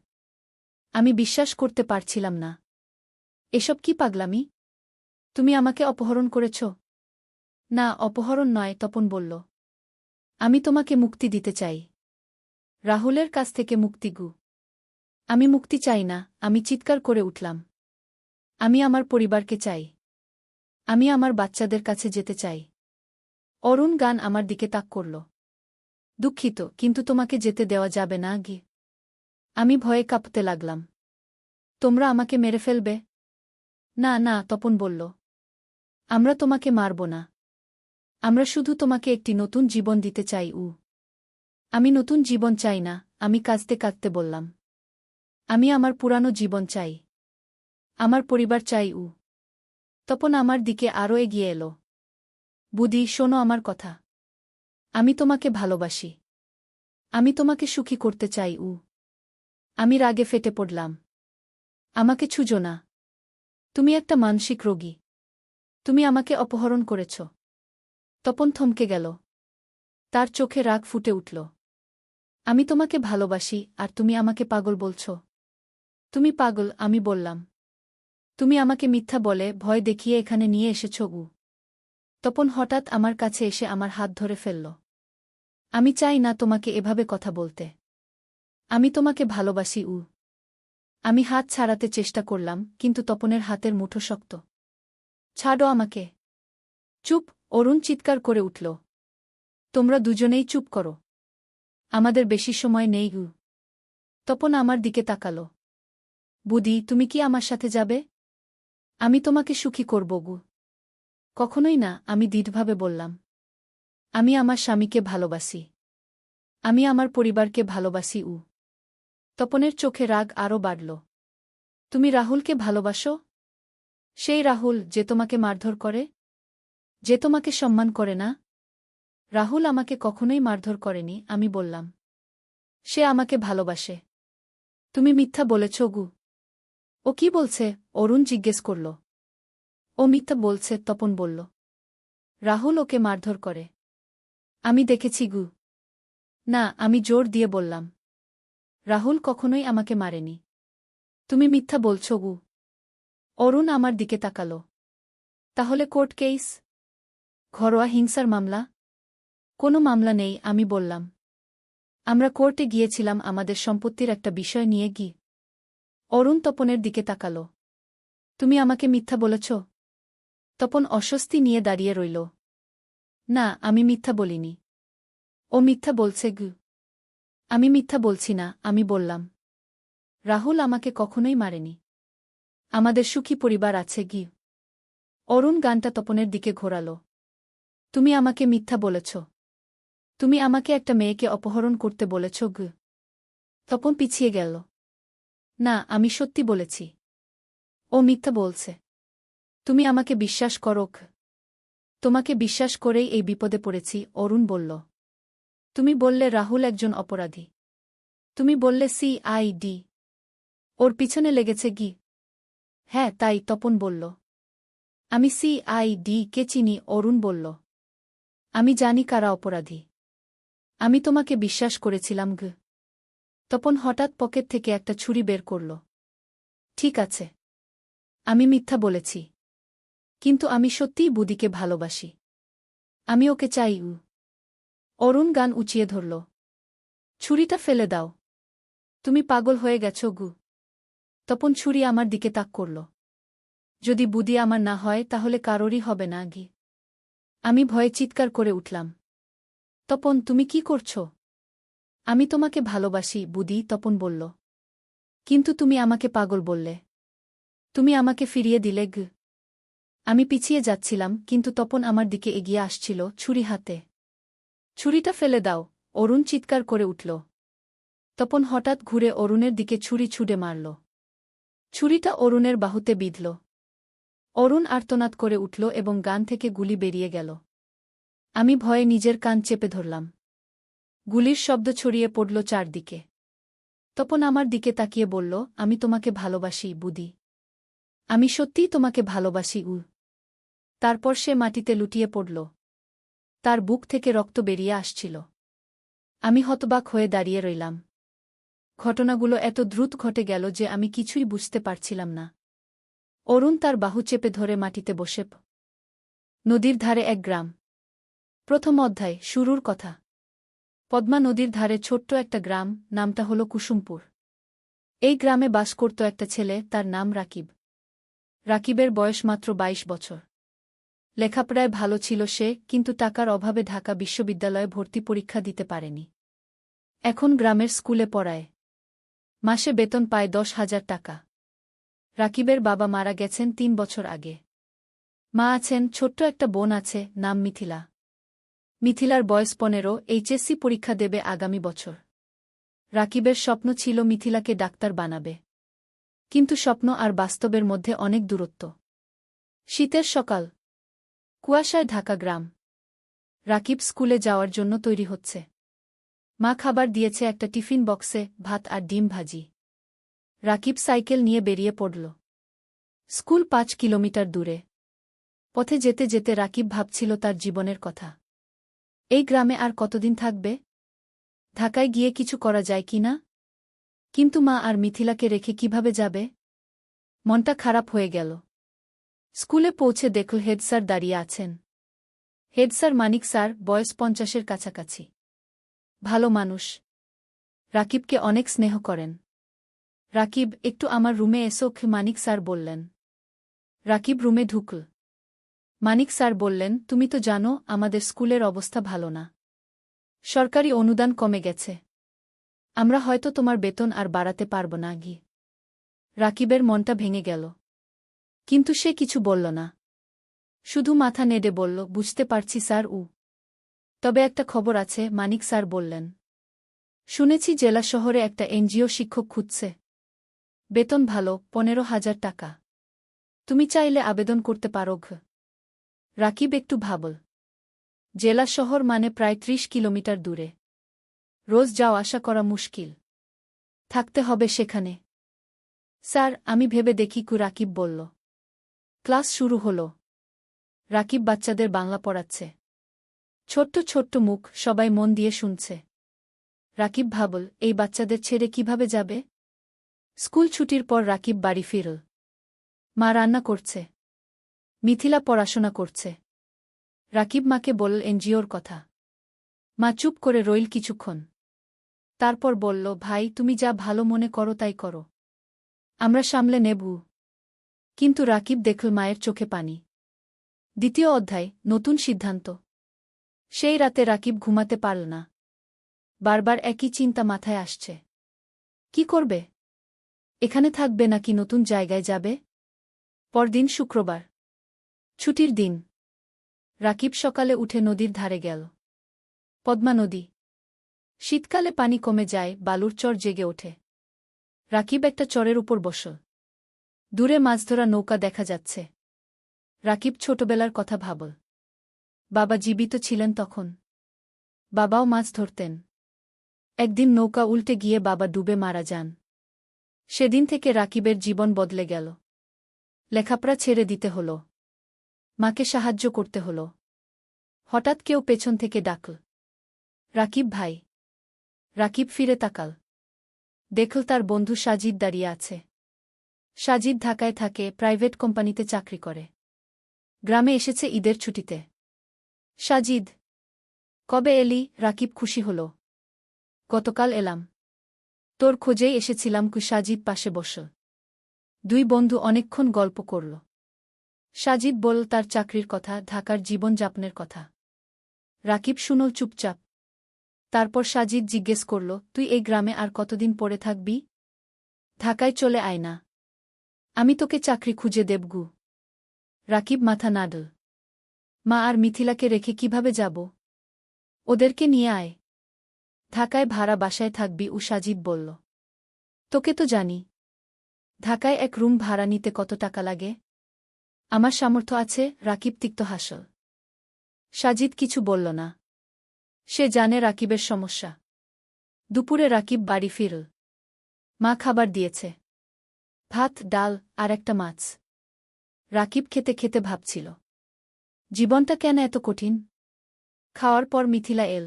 আমি বিশ্বাস করতে পারছিলাম না। এসব কি পাগলামি? তুমি আমাকে অপহরণ করেছ? না, অপহরণ নয়, তপন বলল। আমি তোমাকে মুক্তি দিতে চাই। রাহুলের কাছ থেকে মুক্তি। আমি মুক্তি চাই না, আমি চিৎকার করে উঠলাম। আমি আমার পরিবারকে চাই। আমি আমার বাচ্চাদের কাছে যেতে চাই। অরুণ গান আমার দিকে তাক করল। দুঃখিত, কিন্তু তোমাকে যেতে দেওয়া যাবে না। আমি ভয়ে কাঁপতে লাগলাম। তোমরা আমাকে মেরে ফেলবে? না না, তপন বলল। আমরা তোমাকে মারব না। আমরা শুধু তোমাকে একটি নতুন জীবন দিতে চাই। আমি নতুন জীবন চাই না, আমি কাঁদতে কাঁদতে বললাম। আমি আমার পুরানো জীবন চাই। আমার পরিবার চাই। তপন আমার দিকে আরও এগিয়ে এলো। বুদি, শোনো আমার কথা। আমি তোমাকে ভালোবাসি। আমি তোমাকে সুখী করতে চাই। আমি রাগে ফেটে পড়লাম। আমাকে ছুঁজো না। তুমি একটা মানসিক রোগী। তুমি আমাকে অপহরণ করেছ। তপন থমকে গেল। তার চোখে রাগ ফুটে উঠল। আমি তোমাকে ভালোবাসি, আর তুমি আমাকে পাগল বলছ? তুমি পাগল, আমি বললাম। তুমি আমাকে মিথ্যা বলে ভয় দেখিয়ে এখানে নিয়ে এসেছ। তপন হঠাৎ আমার কাছে এসে আমার হাত ধরে ফেলল। আমি চাই না তোমাকে এভাবে কথা বলতে। আমি তোমাকে ভালোবাসি। আমি হাত ছাড়াতে চেষ্টা করলাম, কিন্তু তপনের হাতের মুঠো শক্ত। ছাড়ো আমাকে। চুপ, অরুণ চিৎকার করে উঠল। তোমরা দুজনেই চুপ করো। আমাদের বেশি সময় নেই। তপন আমার দিকে তাকালো। বুদি, তুমি কি আমার সাথে যাবে? আমি তোমাকে সুখী করব। কখনোই না, আমি দৃঢ়ভাবে বললাম। আমি আমার স্বামীকে ভালোবাসি। আমি আমার পরিবারকে ভালোবাসি। তপনের চোখে রাগ আরও বাড়ল। তুমি রাহুলকে ভালোবাসো? সেই রাহুল যে তোমাকে মারধর করে? যে তোমাকে সম্মান করে না? রাহুল আমাকে কখনোই মারধর করেনি, আমি বললাম। সে আমাকে ভালোবাসে। তুমি মিথ্যা বলেছ। ও কি বলছে? অরুণ জিজ্ঞেস করল। ও মিথ্যা বলছে, তপন বলল। রাহুল ওকে মারধর করে। আমি দেখেছি। না, আমি জোর দিয়ে বললাম। রাহুল কখনোই আমাকে মারেনি। তুমি মিথ্যা বলছ। অরুণ আমার দিকে তাকাল। তাহলে কোর্ট কেস? ঘরোয়া হিংসার মামলা? কোনো মামলা নেই, আমি বললাম। আমরা কোর্টে গিয়েছিলাম আমাদের সম্পত্তির একটা বিষয় নিয়ে। অরুণ তপনের দিকে তাকাল। তুমি আমাকে মিথ্যা বলেছ? তপন অস্বস্তি নিয়ে দাঁড়িয়ে রইল। না, আমি মিথ্যা বলিনি। ও মিথ্যা বলছে। আমি মিথ্যা বলছি না, আমি বললাম। রাহুল আমাকে কখনোই মারেনি। আমাদের সুখী পরিবার আছে। অরুণ গানটা তপনের দিকে ঘোরাল। তুমি আমাকে মিথ্যা বলেছ। তুমি আমাকে একটা মেয়েকে অপহরণ করতে বলেছ। তপন পিছিয়ে গেল। না, আমি সত্যি বলেছি। ও মিথ্যা বলছে। তুমি আমাকে বিশ্বাস করো। তোমাকে বিশ্বাস করেই এই বিপদে পড়েছি, অরুণ বলল। তুমি বললে রাহুল একজন অপরাধী। তুমি বললে সিআইডি ওর পিছনে লেগেছে। হ্যাঁ, তাই, তপন বলল। আমি সিআইডি কে চিনি, অরুণ বলল। আমি জানি কারা অপরাধী। আমি তোমাকে বিশ্বাস করেছিলাম। তপন হঠাৎ পকেট থেকে একটা ছুরি বের করল। ঠিক আছে, আমি মিথ্যা বলেছি, কিন্তু আমি সত্যিই বুদিকে ভালোবাসি। আমি ওকে চাই। অরুণ গান উঁচিয়ে ধরল। ছুরিটা ফেলে দাও, তুমি পাগল হয়ে গেছ গু। তপন ছুরি আমার দিকে তাক করল। যদি বুদি আমার না হয় তাহলে কারোরই হবে না গি। আমি ভয়ে চিৎকার করে উঠলাম। তপন, তুমি কি করছ? আমি তোমাকে ভালোবাসি বুদি, তপন বলল। কিন্তু তুমি আমাকে পাগল বললে। তুমি আমাকে ফিরিয়ে দিলে গ। আমি পিছিয়ে যাচ্ছিলাম, কিন্তু তপন আমার দিকে এগিয়ে আসছিল, ছুরি হাতে। ছুরিটা ফেলে দাও, অরুণ চিৎকার করে উঠল। তপন হঠাৎ ঘুরে অরুণের দিকে ছুরি ছুঁড়ে মারল। ছুরিটা অরুণের বাহুতে বিঁধল। অরুণ আর্তনাদ করে উঠল এবং গান থেকে গুলি বেরিয়ে গেল। আমি ভয়ে নিজের কান চেপে ধরলাম। গুলির শব্দ ছড়িয়ে পড়ল চারদিকে। তপন আমার দিকে তাকিয়ে বলল, আমি তোমাকে ভালোবাসি বুদি। আমি সত্যিই তোমাকে ভালোবাসি। তারপর সে মাটিতে লুটিয়ে পড়ল। তার বুক থেকে রক্ত বেরিয়ে আসছিল। আমি হতবাক হয়ে দাঁড়িয়ে রইলাম। ঘটনাগুলো এত দ্রুত ঘটে গেল যে আমি কিছুই বুঝতে পারছিলাম না। অরুণ তার বাহু চেপে ধরে মাটিতে বসে। নদীর ধারে এক গ্রাম। প্রথম অধ্যায়, শুরুর কথা। পদ্মা নদীর ধারে ছোট্ট একটা গ্রাম, নামটা হল কুসুমপুর। এই গ্রামে বাস করত একটা ছেলে, তার নাম রাকিব। রাকিবের বয়স মাত্র ২২ বছর। লেখাপড়ায় ভালো ছিল সে, কিন্তু টাকার অভাবে ঢাকা বিশ্ববিদ্যালয়ে ভর্তি পরীক্ষা দিতে পারেনি। এখন গ্রামের স্কুলে পড়ায়। মাসে বেতন পায় ১০,০০০ টাকা। রাকিবের বাবা মারা গেছেন ৩ বছর আগে। মা আছেন, ছোট্ট একটা বোন আছে, নাম মিথিলা। মিথিলার বয়স ১৫, এইচএসসি পরীক্ষা দেবে আগামী বছর। রাকিবের স্বপ্ন ছিল মিথিলাকে ডাক্তার বানাবে। কিন্তু স্বপ্ন আর বাস্তবের মধ্যে অনেক দূরত্ব। শীতের সকাল, কুয়াশায় ঢাকা গ্রাম। রাকিব স্কুলে যাওয়ার জন্য তৈরি হচ্ছে। মা খাবার দিয়েছে একটা টিফিন বক্সে, ভাত আর ডিম ভাজি। রাকিব সাইকেল নিয়ে বেরিয়ে পড়ল। স্কুল ৫ কিলোমিটার দূরে। পথে যেতে যেতে রাকিব ভাবছিল তার জীবনের কথা। এই গ্রামে আর কতদিন থাকবে? ঢাকায় গিয়ে কিছু করা যায় কি না? কিন্তু মা আর মিথিলাকে রেখে কিভাবে যাবে? মনটা খারাপ হয়ে গেল। স্কুলে পৌঁছে দেখল হেডস্যার দাঁড়িয়ে আছেন। হেডস্যার মানিক স্যার, বয়স ৫০-এর কাছাকাছি। ভালো মানুষ। রাকিবকে অনেক স্নেহ করেন। রাকিব, একটু আমার রুমে এসো, মানিক স্যার বললেন। রাকিব রুমে ঢুকল। মানিক স্যার বললেন, তুমি তো জানো আমাদের স্কুলের অবস্থা ভালো না। সরকারি অনুদান কমে গেছে। আমরা হয়তো তোমার বেতন আর বাড়াতে পারব না গি। রাকিবের মনটা ভেঙে গেল। কিন্তু সে কিছু বলল না। শুধু মাথা নেড়ে বলল, বুঝতে পারছি স্যার। তবে একটা খবর আছে, মানিক স্যার বললেন। শুনেছি জেলা শহরে একটা এনজিও শিক্ষক খুঁজছে। বেতন ভালো, ১৫,০০০ টাকা। তুমি চাইলে আবেদন করতে পারো। রাকিব একটু ভাবল। জেলা শহর মানে প্রায় ৩০ কিলোমিটার দূরে। রোজ যাওয়া আসা করা মুশকিল। থাকতে হবে সেখানে। স্যার, আমি ভেবে দেখি। রাকিব বলল। ক্লাস শুরু হল। রাকিব বাচ্চাদের বাংলা পড়াচ্ছে। ছোট্ট ছোট্ট মুখ, সবাই মন দিয়ে শুনছে। রাকিব ভাবল, এই বাচ্চাদের ছেড়ে কিভাবে যাবে? স্কুল ছুটির পর রাকিব বাড়ি ফিরল। মা রান্না করছে। মিথিলা পড়াশোনা করছে। রাকিব মাকে বলল এনজিওর কথা। মা চুপ করে রইল কিছুক্ষণ। তারপর বলল, ভাই, তুমি যা ভালো মনে করো তাই করো। আমরা সামলে নেব। কিন্তু রাকিব দেখল মায়ের চোখে পানি। দ্বিতীয় অধ্যায়, নতুন সিদ্ধান্ত। সেই রাতে রাকিব ঘুমাতে পারল না। বারবার একই চিন্তা মাথায় আসছে। কি করবে? এখানে থাকবে নাকি নতুন জায়গায় যাবে? পরদিন শুক্রবার। ছুটির দিন। রাকিব সকালে উঠে নদীর ধারে গেল। পদ্মা নদী। শীতকালে পানি কমে যায়, বালুর চর জেগে ওঠে। রাকিব একটা চরের উপর বসল। দূরে মাছ ধরা নৌকা দেখা যাচ্ছে। রাকিব ছোটবেলার কথা ভাবল। বাবা জীবিত ছিলেন তখন। বাবাও মাছ ধরতেন। একদিন নৌকা উল্টে গিয়ে বাবা ডুবে মারা যান। সেদিন থেকে রাকিবের জীবন বদলে গেল। লেখাপড়া ছেড়ে দিতে হল। মাকে সাহায্য করতে হল। হঠাৎ কেউ পেছন থেকে ডাকল, রাকিব ভাই। রাকিব ফিরে তাকাল। দেখল তার বন্ধু সাজিদ দাঁড়িয়ে আছে। সাজিদ ঢাকায় থাকে, প্রাইভেট কোম্পানিতে চাকরি করে। গ্রামে এসেছে ঈদের ছুটিতে। সাজিদ, কবে এলি? রাকিব খুশি হল। গতকাল এলাম। তোর খোঁজেই এসেছিলাম। সাজিদ পাশে বসল। দুই বন্ধু অনেকক্ষণ গল্প করল। সাজিদ বলল তার চাকরির কথা, ঢাকার জীবনযাপনের কথা। রাকিব শুনল চুপচাপ। তারপর সাজিদ জিজ্ঞেস করল, তুই এই গ্রামে আর কতদিন পড়ে থাকবি? ঢাকায় চলে আয় না। আমি তোকে চাকরি খুঁজে দেবগু। রাকিব মাথা নাড়ল। মা আর মিথিলাকে রেখে কিভাবে যাব? ওদেরকে নিয়ে আয়। ঢাকায় ভাড়া বাসায় থাকবি, সাজিদ বলল। তোকে তো জানি। ঢাকায় এক রুম ভাড়া নিতে কত টাকা লাগে? আমার সামর্থ্য আছে। রাকিব তিক্ত হাসল। সাজিদ কিছু বলল না। সে জানে রাকিবের সমস্যা। দুপুরে রাকিব বাড়ি ফিরল। মা খাবার দিয়েছে। ভাত, ডাল আর একটা মাছ। রাকিব খেতে খেতে ভাবছিল, জীবনটা কেন এত কঠিন? খাওয়ার পর মিথিলা এল।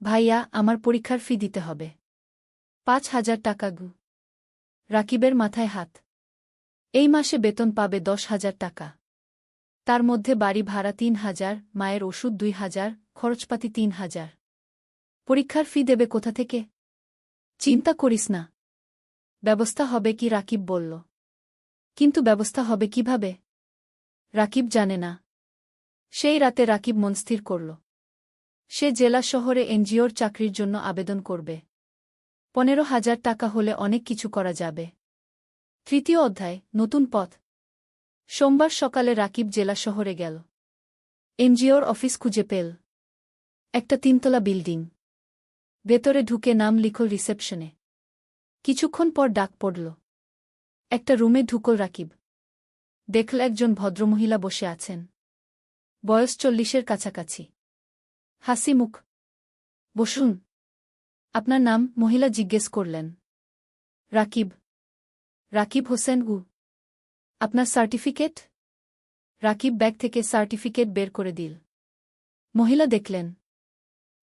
ভাইয়া, আমার পরীক্ষার ফি দিতে হবে। 5,000 টাকা গু। রাকিবের মাথায় হাত। এই মাসে বেতন পাবে 10,000 টাকা। তার মধ্যে বাড়ি ভাড়া 3,000, মায়ের ওষুধ 2,000, খরচপাতি 3,000। পরীক্ষার ফি দেবে কোথা থেকে? চিন্তা করিস না, ব্যবস্থা হবে কি, রাকিব বলল। কিন্তু ব্যবস্থা হবে কিভাবে? রাকিব জানে না। সেই রাতে রাকিব মনস্থির করল, সে জেলা শহরে এনজিওর চাকরির জন্য আবেদন করবে। 15,000 টাকা হলে অনেক কিছু করা যাবে। তৃতীয় অধ্যায়, নতুন পথ। সোমবার সকালে রাকিব জেলা শহরে গেল। এনজিওর অফিস খুঁজে পেল। একটা 3তলা বিল্ডিং। ভেতরে ঢুকে নাম লিখল রিসেপশনে। কিছুক্ষণ পর ডাক পড়ল। একটা রুমে ঢুকল রাকিব। দেখল একজন ভদ্রমহিলা বসে আছেন। বয়স 40-এর কাছাকাছি। হাসি মুখ। বসুন। আপনার নাম? মহিলা জিজ্ঞেস করলেন। রাকিব। রাকিব হোসেন। আপনার সার্টিফিকেট? রাকিব ব্যাগ থেকে সার্টিফিকেট বের করে দিল। মহিলা দেখলেন।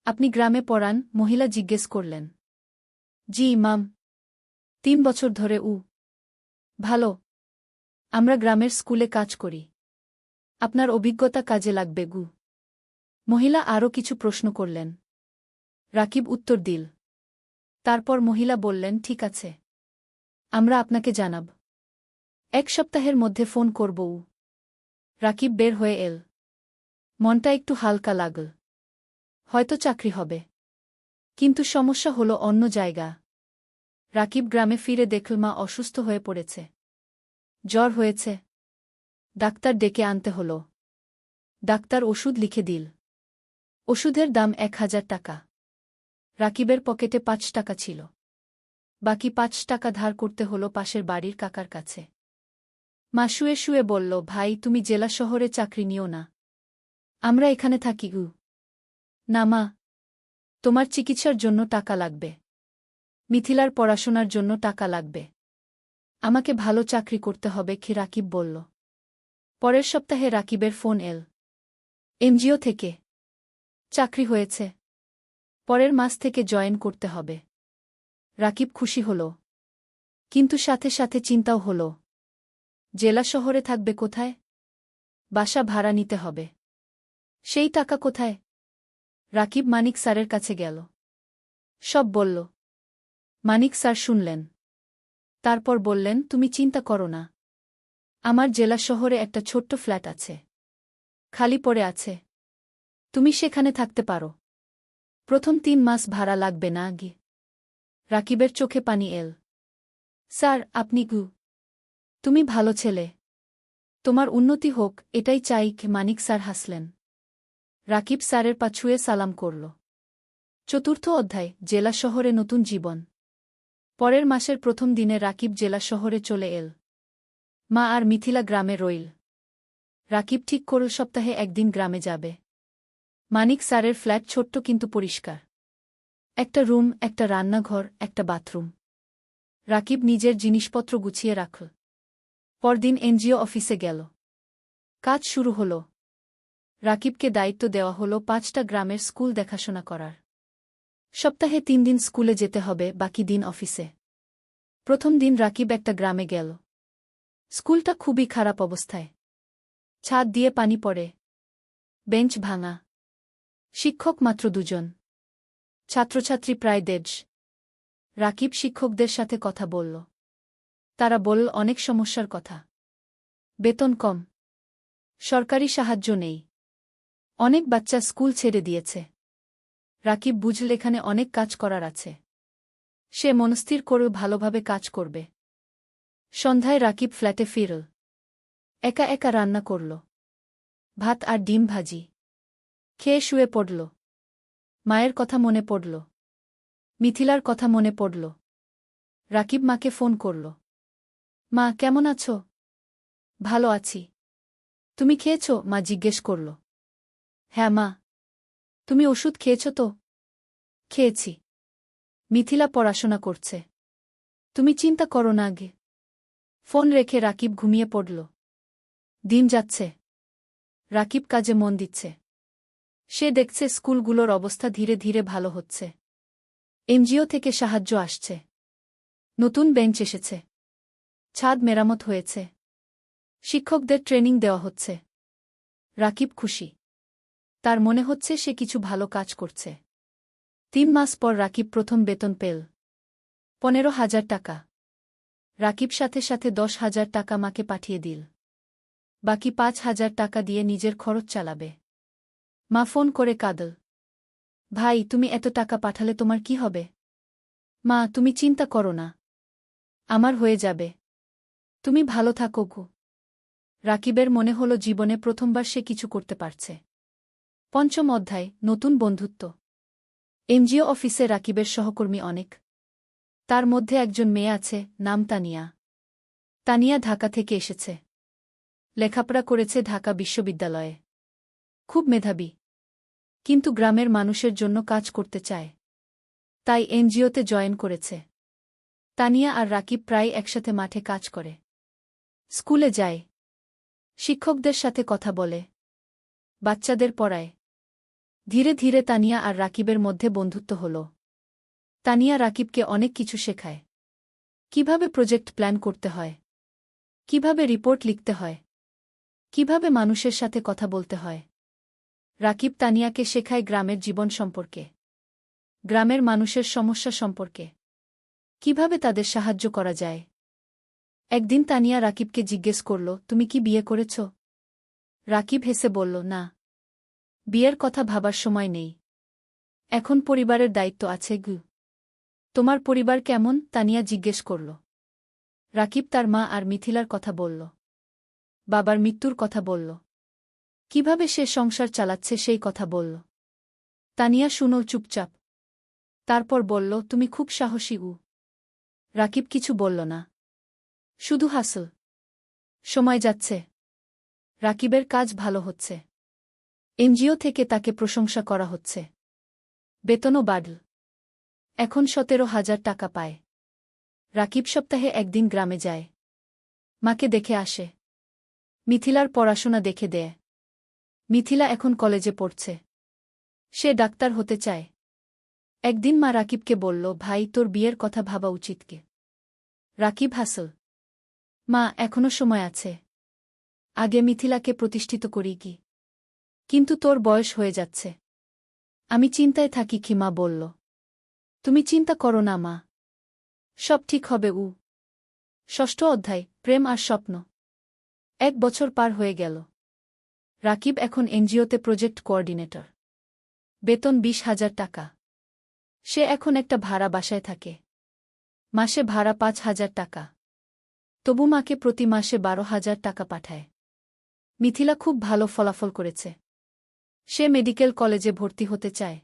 আপনি গ্রামে পড়ান? মহিলা জিজ্ঞেস করলেন। জি মাম। 3 বছর ধরে। ভালো। আমরা গ্রামের স্কুলে কাজ করি। আপনার অভিজ্ঞতা কাজে লাগবে গু। মহিলা আরও কিছু প্রশ্ন করলেন। রাকিব উত্তর দিল। তারপর মহিলা বললেন, ঠিক আছে, আমরা আপনাকে জানাব। 1 সপ্তাহের মধ্যে ফোন করব। রাকিব বের হয়ে এল। মনটা একটু হালকা লাগল। হয়তো চাকরি হবে। কিন্তু সমস্যা হলো অন্য জায়গা। রাকিব গ্রামে ফিরে দেখল মা অসুস্থ হয়ে পড়েছে। জ্বর হয়েছে। ডাক্তার ডেকে আনতে হল। ডাক্তার ওষুধ লিখে দিল। ওষুধের দাম 1,000 টাকা। রাকিবের পকেটে 5 টাকা ছিল। বাকি 5 টাকা ধার করতে হল পাশের বাড়ির কাকার কাছে। মা শুয়ে শুয়ে বলল, ভাই, তুমি জেলা শহরে চাকরি নিও না। আমরা এখানে থাকি গু। না মা, তোমার চিকিৎসার জন্য টাকা লাগবে। মিথিলার পড়াশোনার জন্য টাকা লাগবে। আমাকে ভালো চাকরি করতে হবে কি? রাকিব বলল। পরের সপ্তাহে রাকিবের ফোন এল। এনজিও থেকে চাকরি হয়েছে। পরের মাস থেকে জয়েন করতে হবে। রাকিব খুশি হল। কিন্তু সাথে সাথে চিন্তাও হল, জেলা শহরে থাকবে কোথায়? বাসা ভাড়া নিতে হবে। সেই টাকা কোথায়? রাকিব মানিক স্যারের কাছে গেল। সব বলল। মানিক স্যার শুনলেন। তারপর বললেন, তুমি চিন্তা করো না। আমার জেলা শহরে একটা ছোট্ট ফ্ল্যাট আছে, খালি পড়ে আছে। তুমি সেখানে থাকতে পারো। প্রথম 3 মাস ভাড়া লাগবে না গি। রাকিবের চোখে পানি এল। স্যার, আপনি গু। তুমি ভালো ছেলে। তোমার উন্নতি হোক, এটাই চাই। মানিক স্যার হাসলেন। রাকিব স্যারের পা ছুঁয়ে সালাম করল। চতুর্থ অধ্যায়, জেলা শহরে নতুন জীবন। পরের মাসের প্রথম দিনে রাকিব জেলা শহরে চলে এল। মা আর মিথিলা গ্রামে রইল। রাকিব ঠিক করল সপ্তাহে একদিন গ্রামে যাবে। মানিক স্যারের ফ্ল্যাট ছোট্ট কিন্তু পরিষ্কার। একটা রুম, একটা রান্নাঘর, একটা বাথরুম। রাকিব নিজের জিনিসপত্র গুছিয়ে রাখল। পরদিন এনজিও অফিসে গেল। কাজ শুরু হল। রাকিবকে দায়িত্ব দেওয়া হল 5টা গ্রামের স্কুল দেখাশোনা করার। সপ্তাহে 3 দিন স্কুলে যেতে হবে, বাকি দিন অফিসে। প্রথম দিন রাকিব একটা গ্রামে গেল। স্কুলটা খুবই খারাপ অবস্থায়। ছাদ দিয়ে পানি পড়ে, বেঞ্চ ভাঙা, শিক্ষক মাত্র 2 জন, ছাত্রছাত্রী প্রায় 150। রাকিব শিক্ষকদের সাথে কথা বলল। তারা বলল অনেক সমস্যার কথা। বেতন কম, সরকারি সাহায্য নেই, অনেক বাচ্চা স্কুল ছেড়ে দিয়েছে। রাকিব বুঝল এখানে অনেক কাজ করার আছে। সে মনস্থির করে ভালোভাবে কাজ করবে। সন্ধ্যায় রাকিব ফ্ল্যাটে ফিরল। একা একা রান্না করল, ভাত আর ডিম ভাজি। খেয়ে শুয়ে পড়ল। মায়ের কথা মনে পড়ল, মিথিলার কথা মনে পড়ল। রাকিব মাকে ফোন করল। মা, কেমন আছো? ভালো আছি। তুমি খেয়েছ? মা জিজ্ঞেস করল। হ্যাঁ মা। তুমি ওষুধ খেয়েছ তো? খেয়েছি। মিথিলা পড়াশোনা করছে। তুমি চিন্তা করো না আগে। ফোন রেখে রাকিব ঘুমিয়ে পড়ল। দিন যাচ্ছে। রাকিব কাজে মন দিচ্ছে। সে দেখছে স্কুলগুলোর অবস্থা ধীরে ধীরে ভালো হচ্ছে। এনজিও থেকে সাহায্য আসছে। নতুন বেঞ্চ এসেছে। ছাদ মেরামত হয়েছে। শিক্ষকদের ট্রেনিং দেওয়া হচ্ছে। রাকিব খুশি। তার মনে হচ্ছে সে কিছু ভালো কাজ করছে। 3 মাস পর রাকিব প্রথম বেতন পেল। 15,000 টাকা। রাকিব সাথে সাথে 10,000 টাকা মাকে পাঠিয়ে দিল। বাকি 5,000 টাকা দিয়ে নিজের খরচ চালাবে। মা ফোন করে কাঁদল। ভাই, তুমি এত টাকা পাঠালে তোমার কি হবে? মা, তুমি চিন্তা করো না, আমার হয়ে যাবে। তুমি ভালো থাকো গো। রাকিবের মনে হল জীবনে প্রথমবার সে কিছু করতে পারছে। 5ম অধ্যায়, নতুন বন্ধুত্ব। এনজিও অফিসে রাকিবের সহকর্মী অনেক। তার মধ্যে একজন মেয়ে আছে, নাম তানিয়া। তানিয়া ঢাকা থেকে এসেছে। লেখাপড়া করেছে ঢাকা বিশ্ববিদ্যালয়ে। খুব মেধাবী। কিন্তু গ্রামের মানুষের জন্য কাজ করতে চায়। তাই এনজিওতে জয়েন করেছে। তানিয়া আর রাকিব প্রায় একসাথে মাঠে কাজ করে। স্কুলে যায়। শিক্ষকদের সাথে কথা বলে। বাচ্চাদের পড়ায়। ধীরে ধীরে তানিয়া আর রাকিবের মধ্যে বন্ধুত্ব হল। তানিয়া রাকিবকে অনেক কিছু শেখায়। কিভাবে প্রজেক্ট প্ল্যান করতে হয়, কিভাবে রিপোর্ট লিখতে হয়, কিভাবে মানুষের সাথে কথা বলতে হয়। রাকিব তানিয়াকে শেখায় গ্রামের জীবন সম্পর্কে, গ্রামের মানুষের সমস্যা সম্পর্কে, কিভাবে তাদের সাহায্য করা যায়। একদিন তানিয়া রাকিবকে জিজ্ঞেস করল, তুমি কি বিয়ে করেছ? রাকিব হেসে বলল, না, বিয়ের কথা ভাবার সময় নেই। এখন পরিবারের দায়িত্ব আছে গু। তোমার পরিবার কেমন? তানিয়া জিজ্ঞেস করল। রাকিব তার মা আর মিথিলার কথা বলল। বাবার মৃত্যুর কথা বলল। কিভাবে সে সংসার চালাচ্ছে সেই কথা বলল। তানিয়া শুনল চুপচাপ। তারপর বলল, তুমি খুব সাহসী গু। রাকিব কিছু বলল না, শুধু হাসল। সময় যাচ্ছে। রাকিবের কাজ ভালো হচ্ছে। এনজিও থেকে তাকে প্রশংসা করা হচ্ছে। বেতনও বাড়ল। এখন 17,000 টাকা পায়। রাকিব সপ্তাহে একদিন গ্রামে যায়। মাকে দেখে আসে। মিথিলার পড়াশোনা দেখে দেয়। মিথিলা এখন কলেজে পড়ছে। সে ডাক্তার হতে চায়। একদিন মা রাকিবকে বলল, ভাই, তোর বিয়ের কথা ভাবা উচিত কি? রাকিব হাসল। মা, এখনো সময় আছে। আগে মিথিলাকে প্রতিষ্ঠিত করি কি। কিন্তু তোর বয়স হয়ে যাচ্ছে। আমি চিন্তায় থাকি কি, মা বলল। তুমি চিন্তা করো না মা, সব ঠিক হবে। 6ষ্ঠ অধ্যায়, প্রেম আর স্বপ্ন। 1 বছর পার হয়ে গেল। রাকিব এখন এনজিওতে প্রজেক্ট কোঅর্ডিনেটর। বেতন 20,000 টাকা। সে এখন একটা ভাড়া বাসায় থাকে। মাসে ভাড়া 5,000 টাকা। তবু মাকে প্রতি মাসে 12,000 টাকা পাঠায়। মিথিলা খুব ভালো ফলাফল করেছে। সে মেডিকেল কলেজে ভর্তি হতে চায়।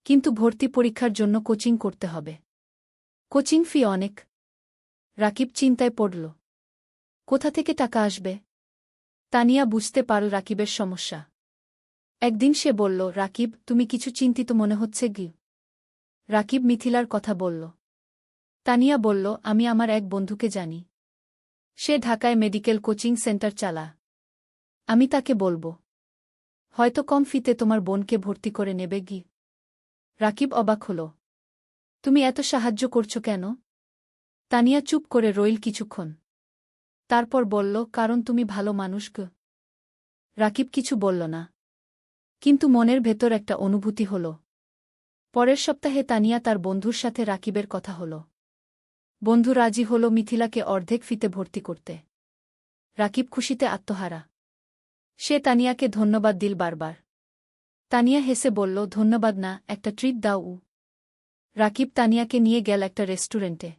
কিন্তু ভর্তি পরীক্ষার জন্য কোচিং করতে হবে। কোচিং ফি অনেক। রাকিব চিন্তায় পড়ল। কোথা থেকে টাকা আসবে? তানিয়া বুঝতে পারল রাকিবের সমস্যা। একদিন সে বলল, রাকিব, তুমি কিছু চিন্তিত মনে হচ্ছে কি? রাকিব মিথিলার কথা বলল। তানিয়া বলল, আমি আমার এক বন্ধুকে জানি। সে ঢাকায় মেডিকেল কোচিং সেন্টার চালা। আমি তাকে বলবো। হয়তো কম ফিতে তোমার বোনকে ভর্তি করে নেবে গি। রাকিব অবাক হল। তুমি এত সাহায্য করছো কেন? তানিয়া চুপ করে রইল কিছুক্ষণ। তারপর বলল, কারণ তুমি ভালো মানুষ গো। রাকিব কিছু বলল না। কিন্তু মনের ভেতর একটা অনুভূতি হল। পরের সপ্তাহে তানিয়া তার বন্ধুর সাথে রাকিবের কথা হল। বন্ধু রাজি হল মিথিলাকে অর্ধেক ফিতে ভর্তি করতে। রাকিব খুশিতে আত্মহারা। সে তানিয়াকে ধন্যবাদ দিল বারবার। তানিয়া হেসে বলল, ধন্যবাদ না, একটা ট্রিট দাও। রাকিব তানিয়াকে নিয়ে গেল একটা রেস্টুরেন্টে।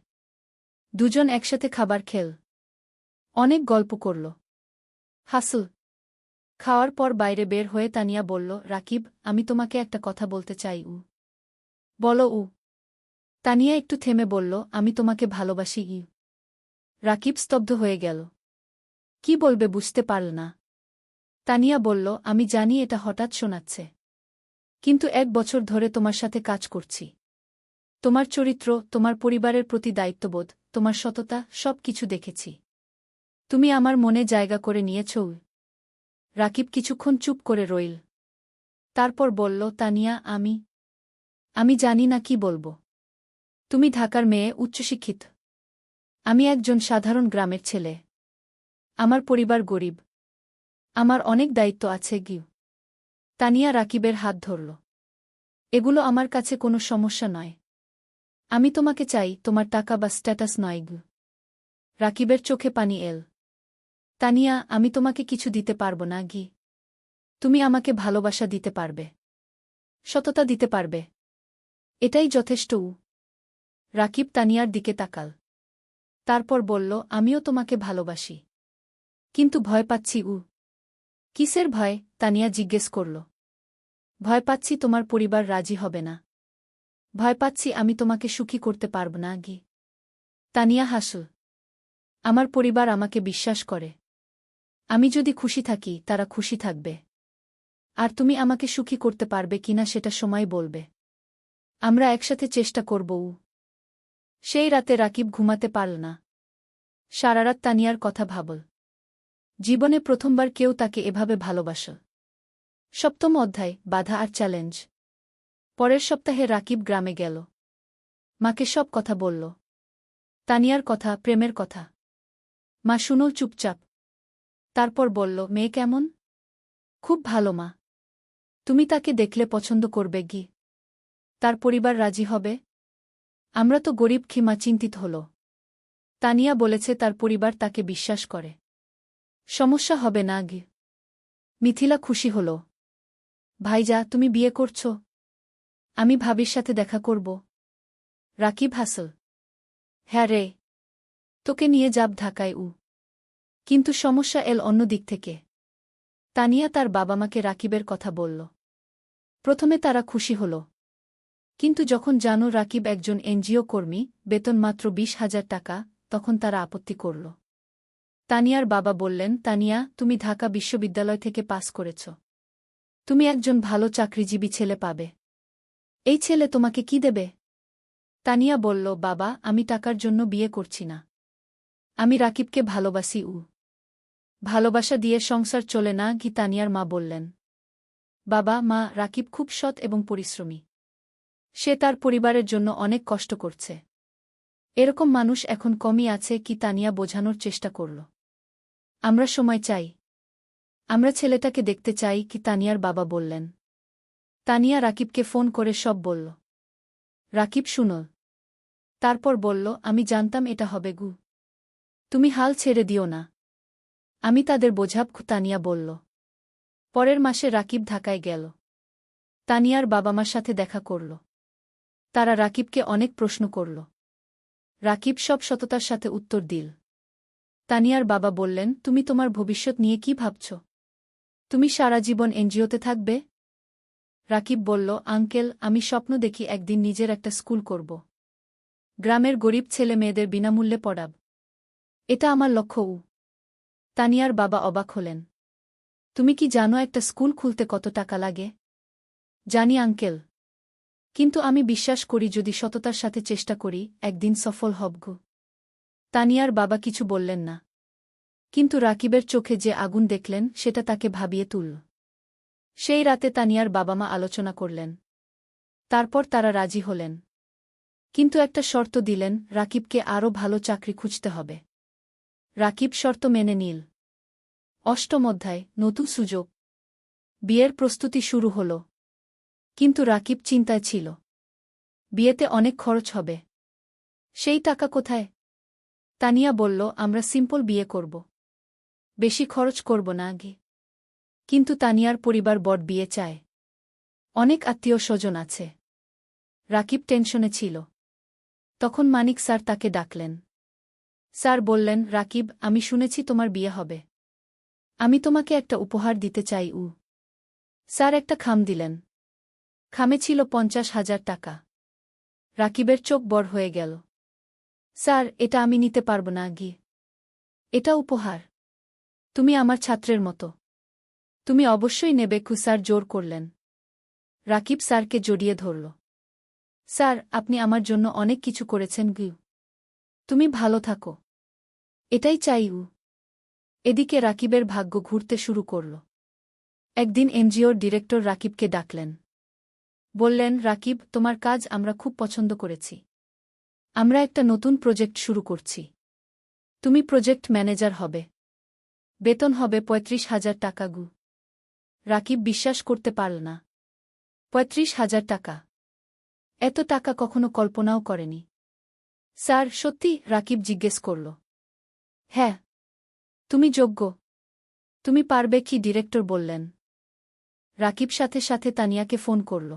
দুজন একসাথে খাবার খেল। অনেক গল্প করল। হাসল। খাওয়ার পর বাইরে বের হয়ে তানিয়া বলল, রাকিব, আমি তোমাকে একটা কথা বলতে চাই। বলো। তানিয়া একটু থেমে বলল, আমি তোমাকে ভালোবাসি। রাকিব স্তব্ধ হয়ে গেল। কি বলবে বুঝতে পারল না। তানিয়া বলল, আমি জানি এটা হঠাৎ শোনাচ্ছে। কিন্তু 1 বছর ধরে তোমার সাথে কাজ করছি। তোমার চরিত্র, তোমার পরিবারের প্রতি দায়িত্ববোধ, তোমার সততা, সব কিছু দেখেছি। তুমি আমার মনে জায়গা করে নিয়েছ। রাকিব কিছুক্ষণ চুপ করে রইল। তারপর বলল, তানিয়া, আমি জানি না কি বলবো। তুমি ঢাকার মেয়ে, উচ্চশিক্ষিত। আমি একজন সাধারণ গ্রামের ছেলে। আমার পরিবার গরিব। আমার অনেক দায়িত্ব আছে। তানিয়া রাকিবের হাত ধরল। এগুলো আমার কাছে কোনো সমস্যা নয়। আমি তোমাকে চাই, তোমার টাকা বা স্ট্যাটাস নয়। রাকিবের চোখে পানি এল। তানিয়া, আমি তোমাকে কিছু দিতে পারব না। তুমি আমাকে ভালোবাসা দিতে পারবে। সততা দিতে পারবে। এটাই যথেষ্ট। রাকিব তানিয়ার দিকে তাকাল। তারপর বলল, আমিও তোমাকে ভালোবাসি। কিন্তু ভয় পাচ্ছি। কিসের ভয়? তানিয়া জিজ্ঞেস করল। ভয় পাচ্ছি তোমার পরিবার রাজি হবে না। ভয় পাচ্ছি আমি তোমাকে সুখী করতে পারব না। তানিয়া হাসল। আমার পরিবার আমাকে বিশ্বাস করে। আমি যদি খুশি থাকি, তারা খুশি থাকবে। আর তুমি আমাকে সুখী করতে পারবে কিনা সেটা সময় বলবে। আমরা একসাথে চেষ্টা করব। সেই রাতে রাকিব ঘুমাতে পারল না। সারারাত তানিয়ার কথা ভাবল। জীবনে প্রথমবার কেউ তাকে এভাবে ভালোবাসল। 7ম অধ্যায়, বাধা আর চ্যালেঞ্জ। পরের সপ্তাহে রাকিব গ্রামে গেল। মাকে সব কথা বলল। তানিয়ার কথা, প্রেমের কথা। মা শুনল চুপচাপ। তারপর বলল, মেয়ে কেমন? খুব ভালো মা। তুমি তাকে দেখলে পছন্দ করবে। তার পরিবার রাজি হবে? আমরা তো গরিব। মা চিন্তিত হল। তানিয়া বলেছে তার পরিবার তাকে বিশ্বাস করে। সমস্যা হবে না। মিথিলা খুশি হল। ভাইজা, তুমি বিয়ে করছ? আমি ভাবির সাথে দেখা করব। রাকিব হাসল। হ্যাঁ রে, তোকে নিয়ে যাব ঢাকায়। কিন্তু সমস্যা এল অন্য দিক থেকে। তানিয়া তার বাবা মাকে রাকিবের কথা বলল। প্রথমে তারা খুশি হল। কিন্তু যখন জানো রাকিব একজন এনজিও কর্মী, বেতন মাত্র 20,000 টাকা, তখন তারা আপত্তি করল। তানিয়ার বাবা বললেন, তানিয়া, তুমি ঢাকা বিশ্ববিদ্যালয় থেকে পাস করেছ। তুমি একজন ভালো চাকরিজীবী ছেলে পাবে। এই ছেলে তোমাকে কি দেবে? তানিয়া বলল, বাবা, আমি টাকার জন্য বিয়ে করছি না। আমি রাকিবকে ভালোবাসি। ভালোবাসা দিয়ে সংসার চলে না। তানিয়ার মা বললেন। বাবা, মা, রাকিব খুব সৎ এবং পরিশ্রমী। সে তার পরিবারের জন্য অনেক কষ্ট করছে। এরকম মানুষ এখন কমই আছে। তানিয়া বোঝানোর চেষ্টা করল। আমরা সময় চাই। আমরা ছেলেটাকে দেখতে চাই। তানিয়ার বাবা বললেন। তানিয়া রাকিবকে ফোন করে সব বলল। রাকিব শুনল। তারপর বলল, আমি জানতাম এটা হবে। তুমি হাল ছেড়ে দিও না। আমি তাদের বোঝাব। তানিয়া বলল। পরের মাসে রাকিব ঢাকায় গেল। তানিয়ার বাবা মার সাথে দেখা করল। তারা রাকিবকে অনেক প্রশ্ন করল। রাকিব সব সততার সাথে উত্তর দিল। তানিয়ার বাবা বললেন, তুমি তোমার ভবিষ্যৎ নিয়ে কি ভাবছ? তুমি সারা জীবন এনজিওতে থাকবে? রাকিব বলল, আঙ্কেল, আমি স্বপ্ন দেখি একদিন নিজের একটা স্কুল করব। গ্রামের গরিব ছেলে মেয়েদের বিনামূল্যে পড়াব। এটা আমার লক্ষ্য। তানিয়ার বাবা অবাক হলেন। তুমি কি জানো একটা স্কুল খুলতে কত টাকা লাগে? জানি আঙ্কেল। কিন্তু আমি বিশ্বাস করি যদি সততার সাথে চেষ্টা করি, একদিন সফল হব। তানিয়ার বাবা কিছু বললেন না। কিন্তু রাকিবের চোখে যে আগুন দেখলেন সেটা তাকে ভাবিয়ে তুলল। সেই রাতে তানিয়ার বাবা মা আলোচনা করলেন। তারপর তারা রাজি হলেন। কিন্তু একটা শর্ত দিলেন, রাকিবকে আরও ভালো চাকরি খুঁজতে হবে। রাকিব শর্ত মেনে নিল। অষ্টম অধ্যায়, নতুন সুযোগ। বিয়ের প্রস্তুতি শুরু হল। কিন্তু রাকিব চিন্তায় ছিল। বিয়েতে অনেক খরচ হবে। সেই টাকা কোথায়? তানিয়া বলল, আমরা সিম্পল বিয়ে করব। বেশি খরচ করব না আগে। কিন্তু তানিয়ার পরিবার বড় বিয়ে চায়। অনেক আত্মীয় স্বজন আছে। রাকিব টেনশনে ছিল। তখন মানিক স্যার তাকে ডাকলেন। স্যার বললেন, রাকিব, আমি শুনেছি তোমার বিয়ে হবে। আমি তোমাকে একটা উপহার দিতে চাই। স্যার একটা খাম দিলেন। খামে ছিল 50,000 টাকা। রাকিবের চোখ বড় হয়ে গেল। স্যার, এটা আমি নিতে পারব না গি। এটা উপহার। তুমি আমার ছাত্রের মতো। তুমি অবশ্যই নেবে। স্যার জোর করলেন। রাকিব স্যারকে জড়িয়ে ধরল। স্যার, আপনি আমার জন্য অনেক কিছু করেছেন গু। তুমি ভালো থাকো। এটাই চাই। এদিকে রাকিবের ভাগ্য ঘুরতে শুরু করল। একদিন এনজিওর ডিরেক্টর রাকিবকে ডাকলেন। বললেন, রাকিব, তোমার কাজ আমরা খুব পছন্দ করেছি। আমরা একটা নতুন প্রজেক্ট শুরু করছি। তুমি প্রজেক্ট ম্যানেজার হবে। বেতন হবে 35,000 টাকা গু। রাকিব বিশ্বাস করতে পারল না। 35,000 টাকা! এত টাকা কখনো কল্পনাও করেনি। স্যার, সত্যি? রাকিব জিজ্ঞেস করল। হ্যাঁ। তুমি যোগ্য। তুমি পারবে কি? ডিরেক্টর বললেন। রাকিব সাথে সাথে তানিয়াকে ফোন করল।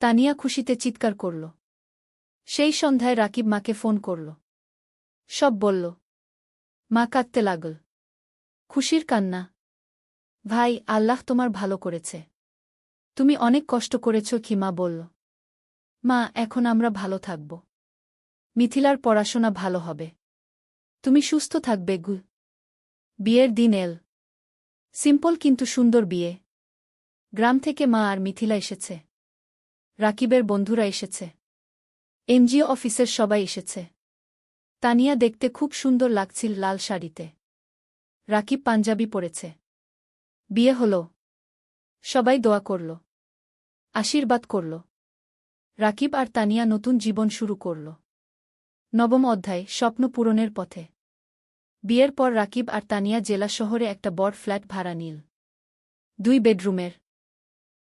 তানিয়া খুশিতে চিৎকার করল। সেই সন্ধ্যায় রাকিব মাকে ফোন করল। সব বলল। মা কাঁদতে লাগল। খুশির কান্না। ভাই, আল্লাহ তোমার ভালো করেছে। তুমি অনেক কষ্ট করেছ কি? মা বলল। মা, এখন আমরা ভালো থাকব। মিথিলার পড়াশোনা ভালো হবে। তুমি সুস্থ থাকবে গু। বিয়ের দিন এল। সিম্পল কিন্তু সুন্দর বিয়ে। গ্রাম থেকে মা আর মিথিলা এসেছে। রাকিবের বন্ধুরা এসেছে। এনজিও অফিসের সবাই এসেছে। তানিয়া দেখতে খুব সুন্দর লাগছিল লাল শাড়িতে। রাকিব পাঞ্জাবি পরেছে। বিয়ে হল। সবাই দোয়া করল। আশীর্বাদ করল। রাকিব আর তানিয়া নতুন জীবন শুরু করল। নবম অধ্যায়, স্বপ্ন পূরণের পথে। বিয়ের পর রাকিব আর তানিয়া জেলা শহরে একটা বড় ফ্ল্যাট ভাড়া নিল। 2 বেডরুমের।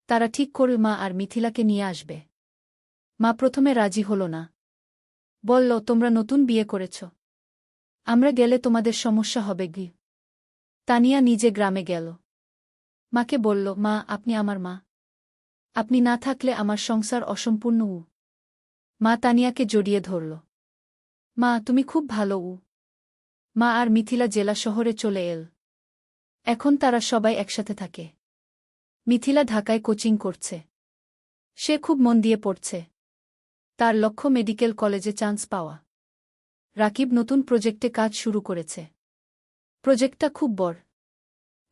তারা ঠিক করল মা আর মিথিলাকে নিয়ে আসবে। মা প্রথমে রাজি হল না। বলল, তোমরা নতুন বিয়ে করেছ। আমরা গেলে তোমাদের সমস্যা হবে গি। তানিয়া নিজে গ্রামে গেল। মাকে বলল, মা, আপনি আমার মা। আপনি না থাকলে আমার সংসার অসম্পূর্ণ। মা তানিয়াকে জড়িয়ে ধরল। মা, তুমি খুব ভালো। মা আর মিথিলা জেলা শহরে চলে এল। এখন তারা সবাই একসাথে থাকে। মিথিলা ঢাকায় কোচিং করছে। সে খুব মন দিয়ে পড়ছে। তার লক্ষ্য মেডিকেল কলেজে চান্স পাওয়া। রাকিব নতুন প্রজেক্টে কাজ শুরু করেছে। প্রজেক্টটা খুব বড়।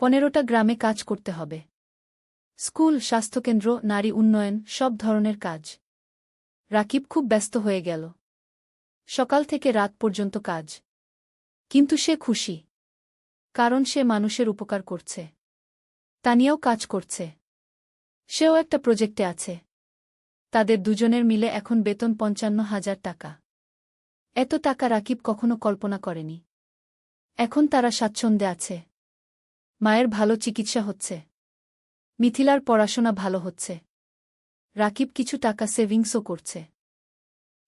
15টা গ্রামে কাজ করতে হবে। স্কুল, স্বাস্থ্যকেন্দ্র, নারী উন্নয়ন, সব ধরনের কাজ। রাকিব খুব ব্যস্ত হয়ে গেল। সকাল থেকে রাত পর্যন্ত কাজ। কিন্তু সে খুশি। কারণ সে মানুষের উপকার করছে। তানিয়াও কাজ করছে। সেও একটা প্রজেক্টে আছে। তাদের দুজনের মিলে এখন বেতন 55,000 টাকা। এত টাকা রাকিব কখনো কল্পনা করেনি। এখন তারা স্বাচ্ছন্দ্যে আছে। মায়ের ভালো চিকিৎসা হচ্ছে। মিথিলার পড়াশোনা ভালো হচ্ছে। রাকিব কিছু টাকা সেভিংসও করছে।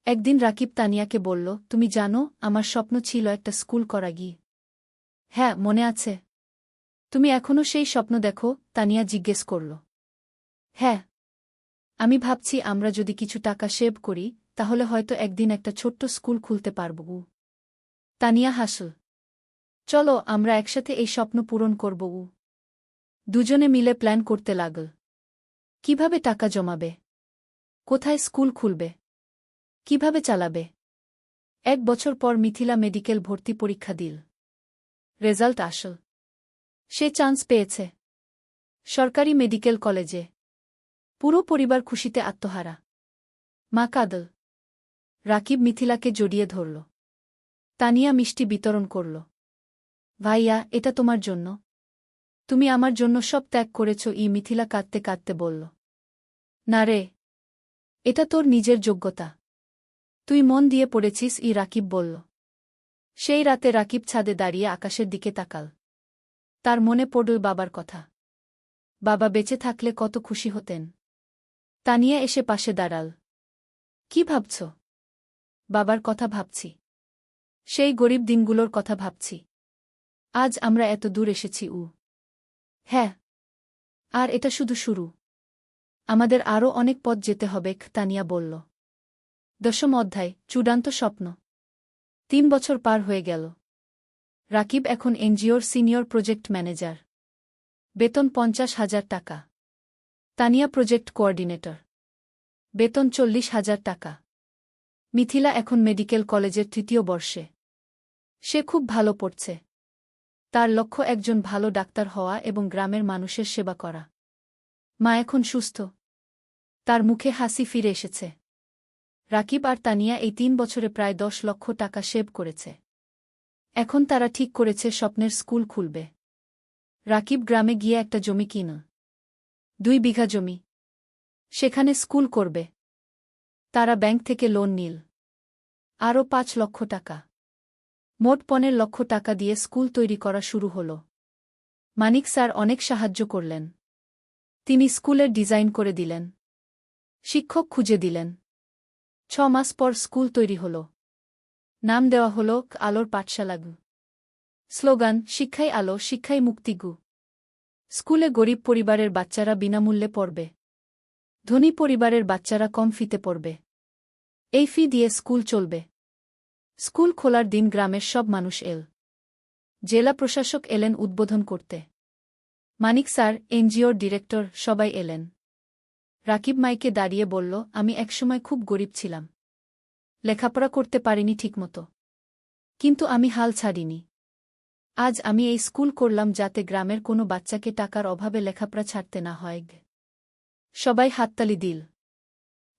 একদিন রাকিব তানিয়াকে বলল, তুমি জানো, আমার স্বপ্ন ছিল একটা স্কুল করা গিয়ে। হ্যাঁ, মনে আছে। তুমি এখনও সেই স্বপ্ন দেখো? তানিয়া জিজ্ঞেস করল। হ্যাঁ। আমি ভাবছি আমরা যদি কিছু টাকা সেভ করি, তাহলে হয়তো একদিন একটা ছোট্ট স্কুল খুলতে পারব। তানিয়া হাসল। চলো, আমরা একসাথে এই স্বপ্ন পূরণ করব। দুজনে মিলে প্ল্যান করতে লাগল। কিভাবে টাকা জমাবে? কোথায় স্কুল খুলবে? কিভাবে চালাবে? 1 বছর পর মিথিলা মেডিকেল ভর্তি পরীক্ষা দিল। রেজাল্ট আসল। সে চান্স পেয়েছে। সরকারি মেডিকেল কলেজে। পুরো পরিবার খুশিতে আত্মহারা। মা কাঁদল। রাকিব মিথিলাকে জড়িয়ে ধরল। তানিয়া মিষ্টি বিতরণ করল। ভাইয়া, এটা তোমার জন্য। তুমি আমার জন্য সব ত্যাগ করেছ। মিথিলা কাঁদতে কাঁদতে বলল। না রে। এটা তোর নিজের যোগ্যতা। তুই মন দিয়ে পড়েছিস, রাকিব বলল। সেই রাতে রাকিব ছাদে দাঁড়িয়ে আকাশের দিকে তাকাল। তার মনে পড়ল বাবার কথা। বাবা বেঁচে থাকলে কত খুশি হতেন। তানিয়া এসে পাশে দাঁড়াল। কি ভাবছ? বাবার কথা ভাবছি। সেই গরিব দিনগুলোর কথা ভাবছি। আজ আমরা এত দূর এসেছি। হ্যাঁ। আর এটা শুধু শুরু। আমাদের আরও অনেক পথ যেতে হবে, তানিয়া বলল। 10ম অধ্যায়, চূড়ান্ত স্বপ্ন। 3 বছর পার হয়ে গেল। রাকিব এখন এনজিওর সিনিয়র প্রজেক্ট ম্যানেজার। বেতন 50,000 টাকা। Tania project coordinator. বেতন 40,000 টাকা। মিথিলা এখন মেডিকেল কলেজের 3য় বর্ষে। সে খুব ভালো পড়ছে। তার লক্ষ্য একজন ভালো ডাক্তার হওয়া এবং গ্রামের মানুষের সেবা করা। মা এখন সুস্থ। তার মুখে হাসি ফিরে এসেছে। রাকিব আর তানিয়া এই 3 বছরে প্রায় 10 লক্ষ টাকা সেভ করেছে। এখন তারা ঠিক করেছে স্বপ্নের স্কুল খুলবে। রাকিব গ্রামে গিয়ে একটা জমি কিনে। 2 বিঘা জমি। সেখানে স্কুল করবে। তারা ব্যাংক থেকে লোন নিল। আরও 5 লক্ষ টাকা। মোট 15 লক্ষ টাকা দিয়ে স্কুল তৈরি করা শুরু হল। মানিক স্যার অনেক সাহায্য করলেন। তিনি স্কুলের ডিজাইন করে দিলেন। শিক্ষক খুঁজে দিলেন। 6 মাস পর স্কুল তৈরি হল। নাম দেওয়া হল আলোর পাঠশালা। স্লোগান, শিক্ষাই আলো, শিক্ষাই মুক্তি। স্কুলে গরিব পরিবারের বাচ্চারা বিনামূল্যে পড়বে। ধনী পরিবারের বাচ্চারা কম ফিতে পড়বে। এই ফি দিয়ে স্কুল চলবে। স্কুল খোলার দিন গ্রামের সব মানুষ এল। জেলা প্রশাসক এলেন উদ্বোধন করতে। মানিক স্যার, এনজিওর ডিরেক্টর, সবাই এলেন। রাকিব মাইকে দাঁড়িয়ে বলল, আমি একসময় খুব গরিব ছিলাম। লেখাপড়া করতে পারিনি ঠিকমতো। কিন্তু আমি হাল ছাড়িনি। আজ আমি এই স্কুল করলাম যাতে গ্রামের কোনো বাচ্চাকে টাকার অভাবে লেখাপড়া ছাড়তে না হয়। সবাই হাততালি দিল।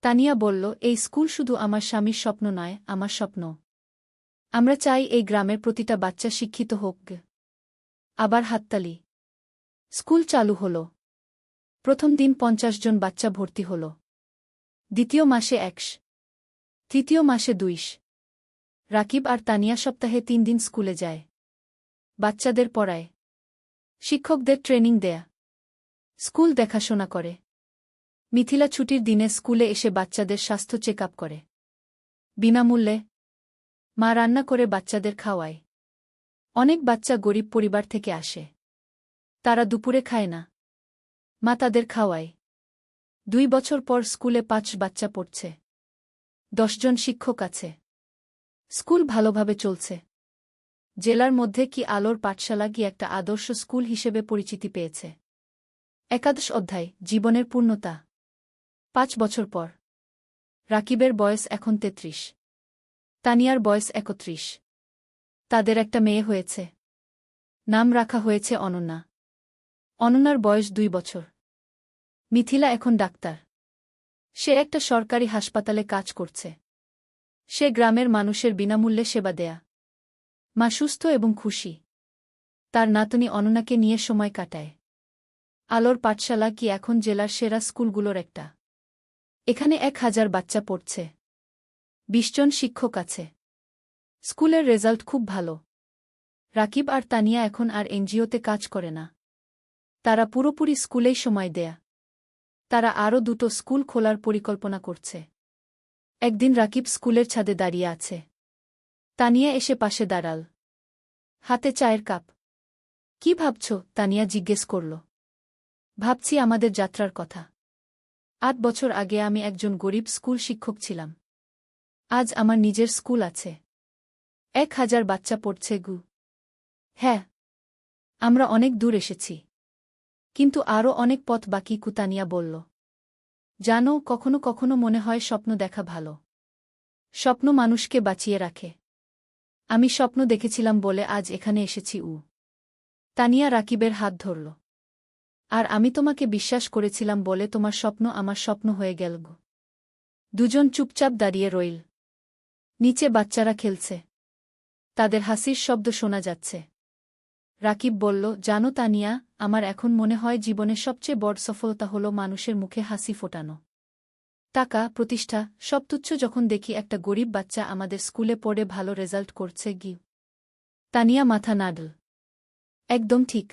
তানিয়া বলল, এই স্কুল শুধু আমার স্বামীর স্বপ্ন নয়, আমার স্বপ্ন। আমরা চাই এই গ্রামের প্রতিটা বাচ্চা শিক্ষিত হোক। আবার হাততালি। স্কুল চালু হল। প্রথম দিন 50 জন বাচ্চা ভর্তি হল। দ্বিতীয় মাসে 100। তৃতীয় মাসে 200। রাকিব আর তানিয়া সপ্তাহে 3 দিন স্কুলে যায়। বাচ্চাদের পড়ায়। শিক্ষকদের ট্রেনিং দেয়া। স্কুল দেখাশোনা করে। মিথিলা ছুটির দিনে স্কুলে এসে বাচ্চাদের স্বাস্থ্য চেক আপ করে। বিনামূল্যে। মা রান্না করে বাচ্চাদের খাওয়ায়। অনেক বাচ্চা গরিব পরিবার থেকে আসে। তারা দুপুরে খায় না। মা তাদের খাওয়ায়। 2 বছর পর স্কুলে 5 বাচ্চা পড়ছে। 10 জন শিক্ষক আছে। স্কুল ভালোভাবে চলছে। জেলার মধ্যে কি আলোর পাঠশালা কি একটা আদর্শ স্কুল হিসেবে পরিচিতি পেয়েছে। 11 অধ্যায়, জীবনের পূর্ণতা। 5 বছর পর। রাকিবের বয়স এখন 33। তানিয়ার বয়স 31। তাদের একটা মেয়ে হয়েছে। নাম রাখা হয়েছে অনন্যা। অনন্যার বয়স 2 বছর। মিথিলা এখন ডাক্তার। সে একটা সরকারি হাসপাতালে কাজ করছে। সে গ্রামের মানুষের বিনামূল্যে সেবা দেয়া। মা সুস্থ এবং খুশি। তার নাতনি অনন্যাকে নিয়ে সময় কাটায়। আলোর পাঠশালা কি এখন জেলার সেরা স্কুলগুলোর একটা। এখানে 1000 বাচ্চা পড়ছে। 20 জন শিক্ষক আছে। স্কুলের রেজাল্ট খুব ভালো। রাকিব আর তানিয়া এখন আর এনজিওতে কাজ করে না। তারা পুরোপুরি স্কুলেই সময় দেয়া। তারা আরও 2টো স্কুল খোলার পরিকল্পনা করছে। একদিন রাকিব স্কুলের ছাদে দাঁড়িয়ে আছে। তানিয়া এসে পাশে দাঁড়াল। হাতে চায়ের কাপ। কি ভাবছ? তানিয়া জিজ্ঞেস করল। ভাবছি আমাদের যাত্রার কথা। 8 বছর আগে আমি একজন গরিব স্কুল শিক্ষক ছিলাম। আজ আমার নিজের স্কুল আছে। 1000 বাচ্চা পড়ছে। হ্যাঁ। আমরা অনেক দূর এসেছি। কিন্তু আরও অনেক পথ বাকি, তানিয়া বলল। জানো, কখনো কখনো মনে হয় স্বপ্ন দেখা ভালো। স্বপ্ন মানুষকে বাঁচিয়ে রাখে। আমি স্বপ্ন দেখেছিলাম বলে আজ এখানে এসেছি। তানিয়া রাকিবের হাত ধরল। আর আমি তোমাকে বিশ্বাস করেছিলাম বলে তোমার স্বপ্ন আমার স্বপ্ন হয়ে গেল। দুজন চুপচাপ দাঁড়িয়ে রইল। নিচে বাচ্চারা খেলছে। তাদের হাসির শব্দ শোনা যাচ্ছে। রাকিব বলল, জানো তানিয়া, আমার এখন মনে হয় জীবনের সবচেয়ে বড় সফলতা হলো মানুষের মুখে হাসি ফোটানো। টাকা, প্রতিষ্ঠা, সব তুচ্ছ যখন দেখি একটা গরিব বাচ্চা আমাদের স্কুলে পড়ে ভালো রেজাল্ট করছে তানিয়া মাথা নাড়ল। একদম ঠিক।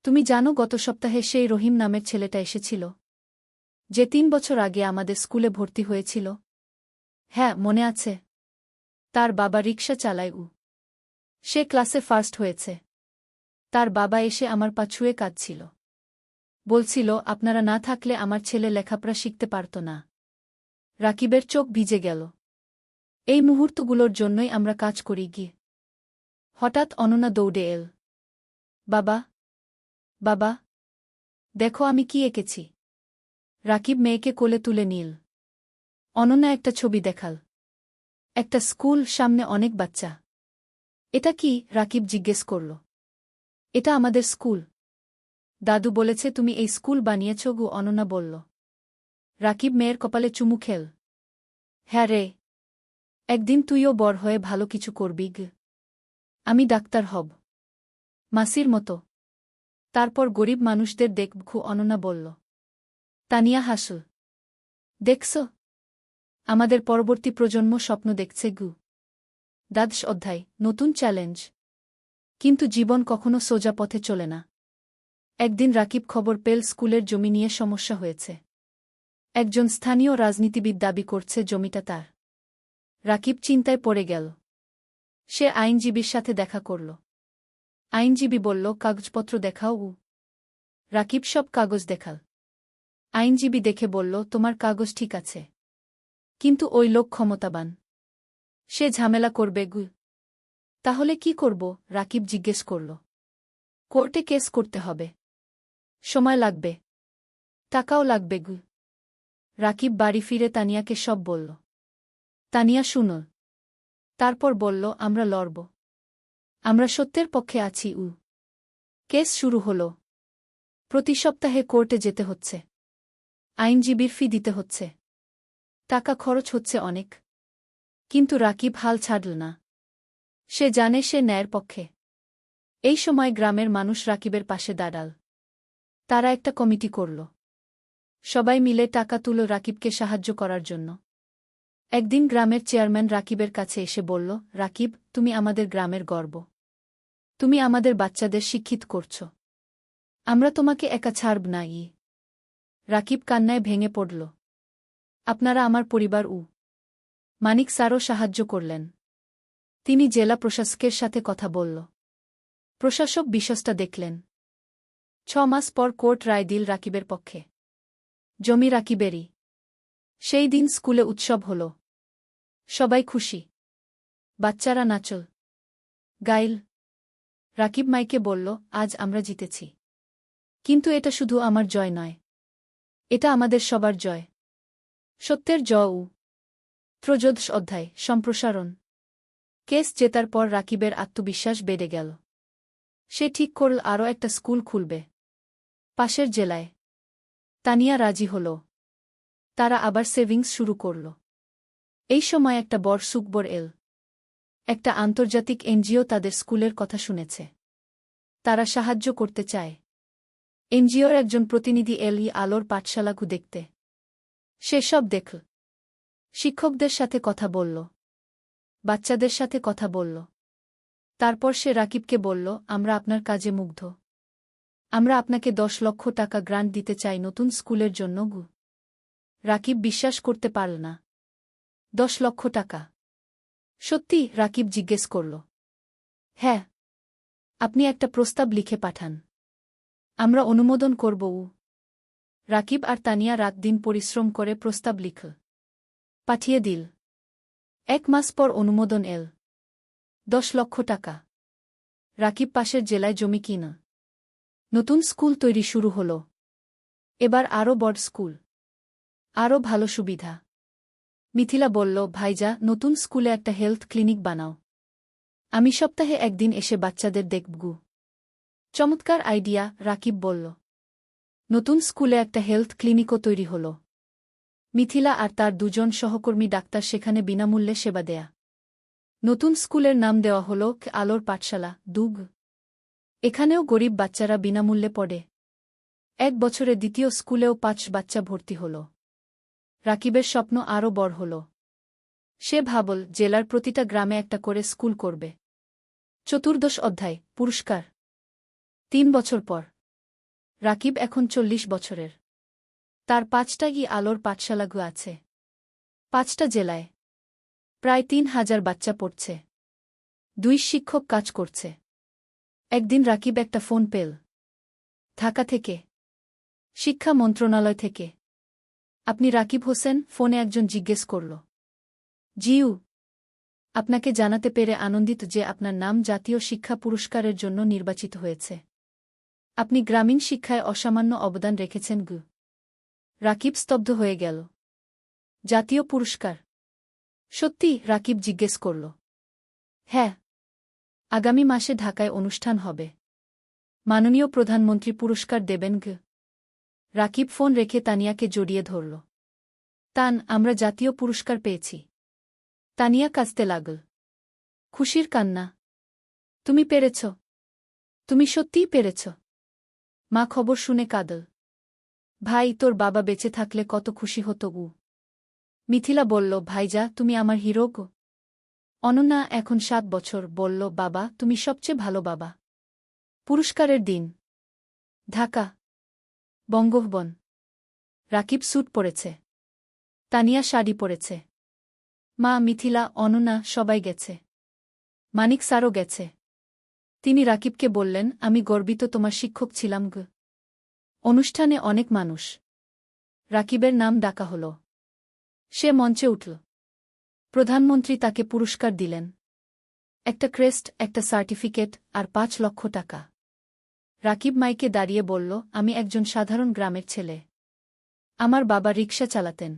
তুমি জানো গত সপ্তাহে সেই রহিম নামের ছেলেটা এসেছিল, যে ৩ বছর আগে আমাদের স্কুলে ভর্তি হয়েছিল? হ্যাঁ, মনে আছে। তার বাবা রিকশা চালায়। সে ক্লাসে ফার্স্ট হয়েছে। তার বাবা এসে আমার পা ছুঁয়ে কাঁদছিল। বলছিল, আপনারা না থাকলে আমার ছেলে লেখাপড়া শিখতে পারত না। রাকিবের চোখ ভিজে গেল। এই মুহূর্তগুলোর জন্যই আমরা কাজ করি হঠাৎ অনন্যা দৌড়ে এল। বাবা, বাবা, দেখো আমি কি এঁকেছি। রাকিব মেয়েকে কোলে তুলে নিল। অনন্যা একটা ছবি দেখাল। একটা স্কুল, সামনে অনেক বাচ্চা। এটা কি? রাকিব জিজ্ঞেস করল। এটা আমাদের স্কুল। দাদু বলেছে তুমি এই স্কুল বানিয়েছ অনন্যা বলল। রাকিব মেয়ের কপালে চুমু খেল। হ্যাঁ রে, একদিন তুইও বড় হয়ে ভালো কিছু করবি আমি ডাক্তার হব, মাসির মতো। তারপর গরিব মানুষদের দেখব অনন্যা বলল। তানিয়া হাসল। দেখছ, আমাদের পরবর্তী প্রজন্ম স্বপ্ন দেখছে দ্বাদশ অধ্যায়, নতুন চ্যালেঞ্জ। কিন্তু জীবন কখনো সোজা পথে চলে না। একদিন রাকিব খবর পেল স্কুলের জমি নিয়ে সমস্যা হয়েছে। একজন স্থানীয় রাজনীতিবিদ দাবি করছে জমিটা তার। রাকিব চিন্তায় পড়ে গেল। সে আইনজীবীর সাথে দেখা করল। আইনজীবী বলল, কাগজপত্র দেখাও। রাকিব সব কাগজ দেখাল। আইনজীবী দেখে বলল, তোমার কাগজ ঠিক আছে, কিন্তু ওই লোক ক্ষমতাবান। সে ঝামেলা করবে তাহলে কি করব? রাকিব জিজ্ঞেস করল। কোর্টে কেস করতে হবে। সময় লাগবে, টাকাও লাগবে রাকিব বাড়ি ফিরে তানিয়াকে সব বলল। তানিয়া শুনল। তারপর বলল, আমরা লড়ব। আমরা সত্যের পক্ষে আছি। কেস শুরু হল। প্রতি সপ্তাহে কোর্টে যেতে হচ্ছে। আইনজীবীর ফি দিতে হচ্ছে। টাকা খরচ হচ্ছে অনেক। কিন্তু রাকিব হাল ছাড়ল না। সে জানে সে ন্যায়ের পক্ষে। এই সময় গ্রামের মানুষ রাকিবের পাশে দাঁড়াল। তারা একটা কমিটি করল। সবাই মিলে টাকা তুলল রাকিবকে সাহায্য করার জন্য। একদিন গ্রামের চেয়ারম্যান রাকিবের কাছে এসে বলল, রাকিব, তুমি আমাদের গ্রামের গর্ব। তুমি আমাদের বাচ্চাদের শিক্ষিত করছ। আমরা তোমাকে একা ছাড়ব না। রাকিব কান্নায় ভেঙে পড়ল। আপনারা আমার পরিবার। মানিক স্যারও সাহায্য করলেন। তিনি জেলা প্রশাসকের সাথে কথা বলল। প্রশাসক বিষয়টা দেখলেন। 6 মাস পর কোর্ট রায় দিল রাকিবের পক্ষে। জমি রাকিবেরই। সেই দিন স্কুলে উৎসব হল। সবাই খুশি। বাচ্চারা নাচল, গাইল। রাকিব মাইকে বলল, আজ আমরা জিতেছি। কিন্তু এটা শুধু আমার জয় নয়, এটা আমাদের সবার জয়। সত্যের জয়। ত্রয়োদশ অধ্যায়, সম্প্রসারণ। কেস জেতার পর রাকিবের আত্মবিশ্বাস বেড়ে গেল। সে ঠিক করল আরও একটা স্কুল খুলবে, পাশের জেলায়। তানিয়া রাজি হল। তারা আবার সেভিংস শুরু করল। এই সময় একটা বড় সুখবর এল। একটা আন্তর্জাতিক এনজিও তাদের স্কুলের কথা শুনেছে। তারা সাহায্য করতে চায়। এনজিওর একজন প্রতিনিধি এল আলোর পাঠশালাকে দেখতে। সে সব দেখল। শিক্ষকদের সাথে কথা বলল, বাচ্চাদের সাথে কথা বলল। তারপর সে রাকিবকে বলল, আমরা আপনার কাজে মুগ্ধ। আমরা আপনাকে 10 লক্ষ টাকা গ্রান্ট দিতে চাই নতুন স্কুলের জন্য। রাকিব বিশ্বাস করতে পারল না। 10 লক্ষ টাকা? সত্যি? রাকিব জিজ্ঞেস করল। হ্যাঁ। আপনি একটা প্রস্তাব লিখে পাঠান, আমরা অনুমোদন করব। রাকিব আর তানিয়া রাত দিন পরিশ্রম করে প্রস্তাব লিখল, পাঠিয়ে দিল। 1 মাস পর অনুমোদন এল। 10 লক্ষ টাকা। রাকিব পাশের জেলায় জমি কিনা। নতুন স্কুল তৈরি শুরু হল। এবার আরও বড় স্কুল, আরও ভালো সুবিধা। মিথিলা বলল, ভাইজা, নতুন স্কুলে একটা হেলথ ক্লিনিক বানাও। আমি সপ্তাহে একদিন এসে বাচ্চাদের দেখব। চমৎকার আইডিয়া, রাকিব বলল। নতুন স্কুলে একটা হেলথ ক্লিনিকও তৈরি হল। মিথিলা আর তার 2 জন সহকর্মী ডাক্তার সেখানে বিনামূল্যে সেবা দেয়া। নতুন স্কুলের নাম দেওয়া হল আলোর পাঠশালা, দুগ। এখানেও গরিব বাচ্চারা বিনামূল্যে পড়ে। 1 বছরে দ্বিতীয় স্কুলেও 5 বাচ্চা ভর্তি হল। রাকিবের স্বপ্ন আরও বড় হল। সে ভাবল জেলার প্রতিটা গ্রামে একটা করে স্কুল করবে। চতুর্দশ অধ্যায় পুরস্কার। ৩ বছর পর রাকিব এখন ৪০ বছরের। তার ৫টা আলোর পাঠশালাগু আছে। ৫টা জেলায় প্রায় ৩,০০০ বাচ্চা পড়ছে। ২ শিক্ষক কাজ করছে। একদিন রাকিব একটা ফোন পেল। ঢাকা থেকে, শিক্ষা মন্ত্রণালয় থেকে। আপনি রাকিব হোসেন? ফোনে একজন জিজ্ঞেস করল। জিউ, আপনাকে জানাতে পেরে আনন্দিত যে আপনার নাম জাতীয় শিক্ষা পুরস্কারের জন্য নির্বাচিত হয়েছে। আপনি গ্রামীণ শিক্ষায় অসামান্য অবদান রেখেছেন গু। রাকিব স্তব্ধ হয়ে গেল। জাতীয় পুরস্কার? সত্যি? রাকিব জিজ্ঞেস করল। হ্যাঁ, আগামী মাসে ঢাকায় অনুষ্ঠান হবে। মাননীয় প্রধানমন্ত্রী পুরস্কার দেবেন গু। রাকিব ফোন রেখে তানিয়াকে জড়িয়ে ধরল। তান, আমরা জাতীয় পুরস্কার পেয়েছি। তানিয়া কাঁদতে লাগল। খুশির কান্না। তুমি পেরেছ? তুমি সত্যিই পেরেছ? মা খবর শুনে কাঁদল। ভাই, তোর বাবা বেঁচে থাকলে কত খুশি হতো উ। মিথিলা বলল, ভাইজা, তুমি আমার হিরো গো। অনন্যা, এখন ৭ বছর, বলল, বাবা, তুমি সবচেয়ে ভালো বাবা। পুরস্কারের দিন ঢাকা, বঙ্গভবন। রাকিব স্যুট পরেছে। তানিয়া শাড়ি পরেছে। মা, মিথিলা, অনন্যা সবাই গেছে। মানিক স্যারও গেছে। তিনি রাকিবকে বললেন, আমি গর্বিত তোমার শিক্ষক ছিলাম গো। অনুষ্ঠানে অনেক মানুষ। রাকিবের নাম ডাকা হল। সে মঞ্চে উঠল। প্রধানমন্ত্রী তাকে পুরস্কার দিলেন। একটা ক্রেস্ট, একটা সার্টিফিকেট আর ৫ লক্ষ টাকা। রাকিব মাইকে দাঁড়িয়ে বলল, আমি একজন সাধারণ গ্রামের ছেলে। আমার বাবা রিকশা চালাতেন।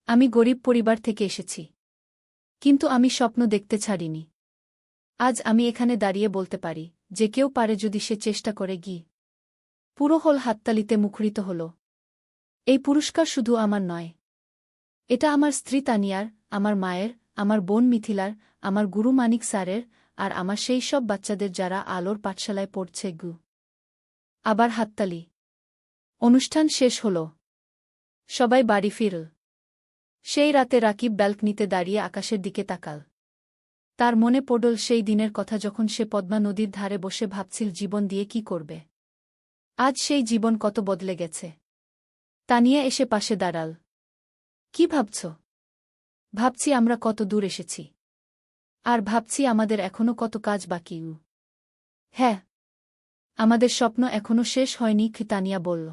আমি গরিব পরিবার থেকে এসেছি। কিন্তু আমি স্বপ্ন দেখতে ছাড়িনি। আজ আমি এখানে দাঁড়িয়ে বলতে পারি, যে কেউ পারে যদি সে চেষ্টা করে গি। পুরো হল হাততালিতে মুখরিত হল। এই পুরস্কার শুধু আমার নয়। এটা আমার স্ত্রী তানিয়ার, আমার মায়ের, আমার বোন মিথিলার, আমার গুরু মানিক স্যারের, আর আমার সেই সব বাচ্চাদের যারা আলোর পাঠশালায় পড়ছে গু। আবার হাততালি। অনুষ্ঠান শেষ হল। সবাই বাড়ি ফিরল। সেই রাতে রাকিব ব্যালকনিতে দাঁড়িয়ে আকাশের দিকে তাকাল। তার মনে পড়ল সেই দিনের কথা যখন সে পদ্মা নদীর ধারে বসে ভাবছিল জীবন দিয়ে কি করবে। আজ সেই জীবন কত বদলে গেছে। তানিয়া এসে পাশে দাঁড়াল। কি ভাবছ? ভাবছি আমরা কত দূর এসেছি। আর ভাবছি আমাদের এখনো কত কাজ বাকি। হ্যাঁ, আমাদের স্বপ্ন এখনো শেষ হয়নি, তানিয়া বলল।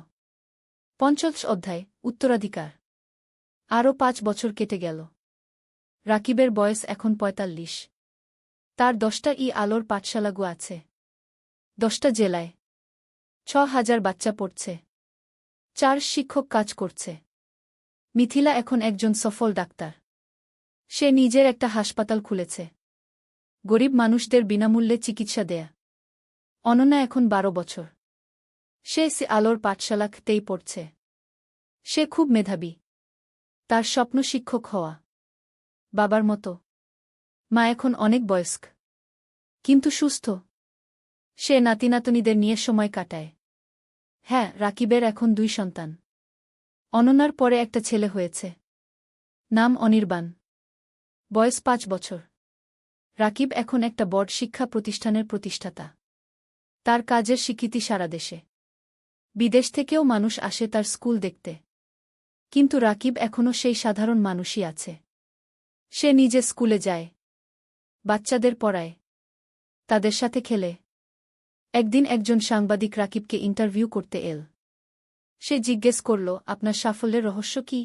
৫০ অধ্যায় উত্তরাধিকার। আরও ৫ বছর কেটে গেল। রাকিবের বয়স এখন ৪৫। তার ১০টা আলোর পাঠশালাগু আছে। ১০টা জেলায় ৬,০০০ বাচ্চা পড়ছে। ৪ শিক্ষক কাজ করছে। মিথিলা এখন একজন সফল ডাক্তার। সে নিজের একটা হাসপাতাল খুলেছে। গরিব মানুষদের বিনামূল্যে চিকিৎসা দেয়া। অনন্যা এখন ১২ বছর। সে আলোর পাঠশালাতেই পড়ছে। সে খুব মেধাবী। তার স্বপ্ন শিক্ষক হওয়া। বাবার মতো। মা এখন অনেক বয়স্ক, কিন্তু সুস্থ। সে নাতিনাতনীদের নিয়ে সময় কাটায়। হ্যাঁ, রাকিবের এখন ২ সন্তান। অনন্যার পরে একটা ছেলে হয়েছে। নাম অনির্বাণ। বয়স ৫ বছর। রাকিব এখন একটা বড় শিক্ষা প্রতিষ্ঠানের প্রতিষ্ঠাতা। তার কাজের স্বীকৃতি সারা দেশে। বিদেশ থেকেও মানুষ আসে তার স্কুল দেখতে। কিন্তু রাকিব এখনও সেই সাধারণ মানুষই আছে। সে নিজে স্কুলে যায়, বাচ্চাদের পড়ায়, তাদের সাথে খেলে। একদিন একজন সাংবাদিক রাকিবকে ইন্টারভিউ করতে এল। সে জিজ্ঞেস করল, আপনার সাফল্যের রহস্য কি?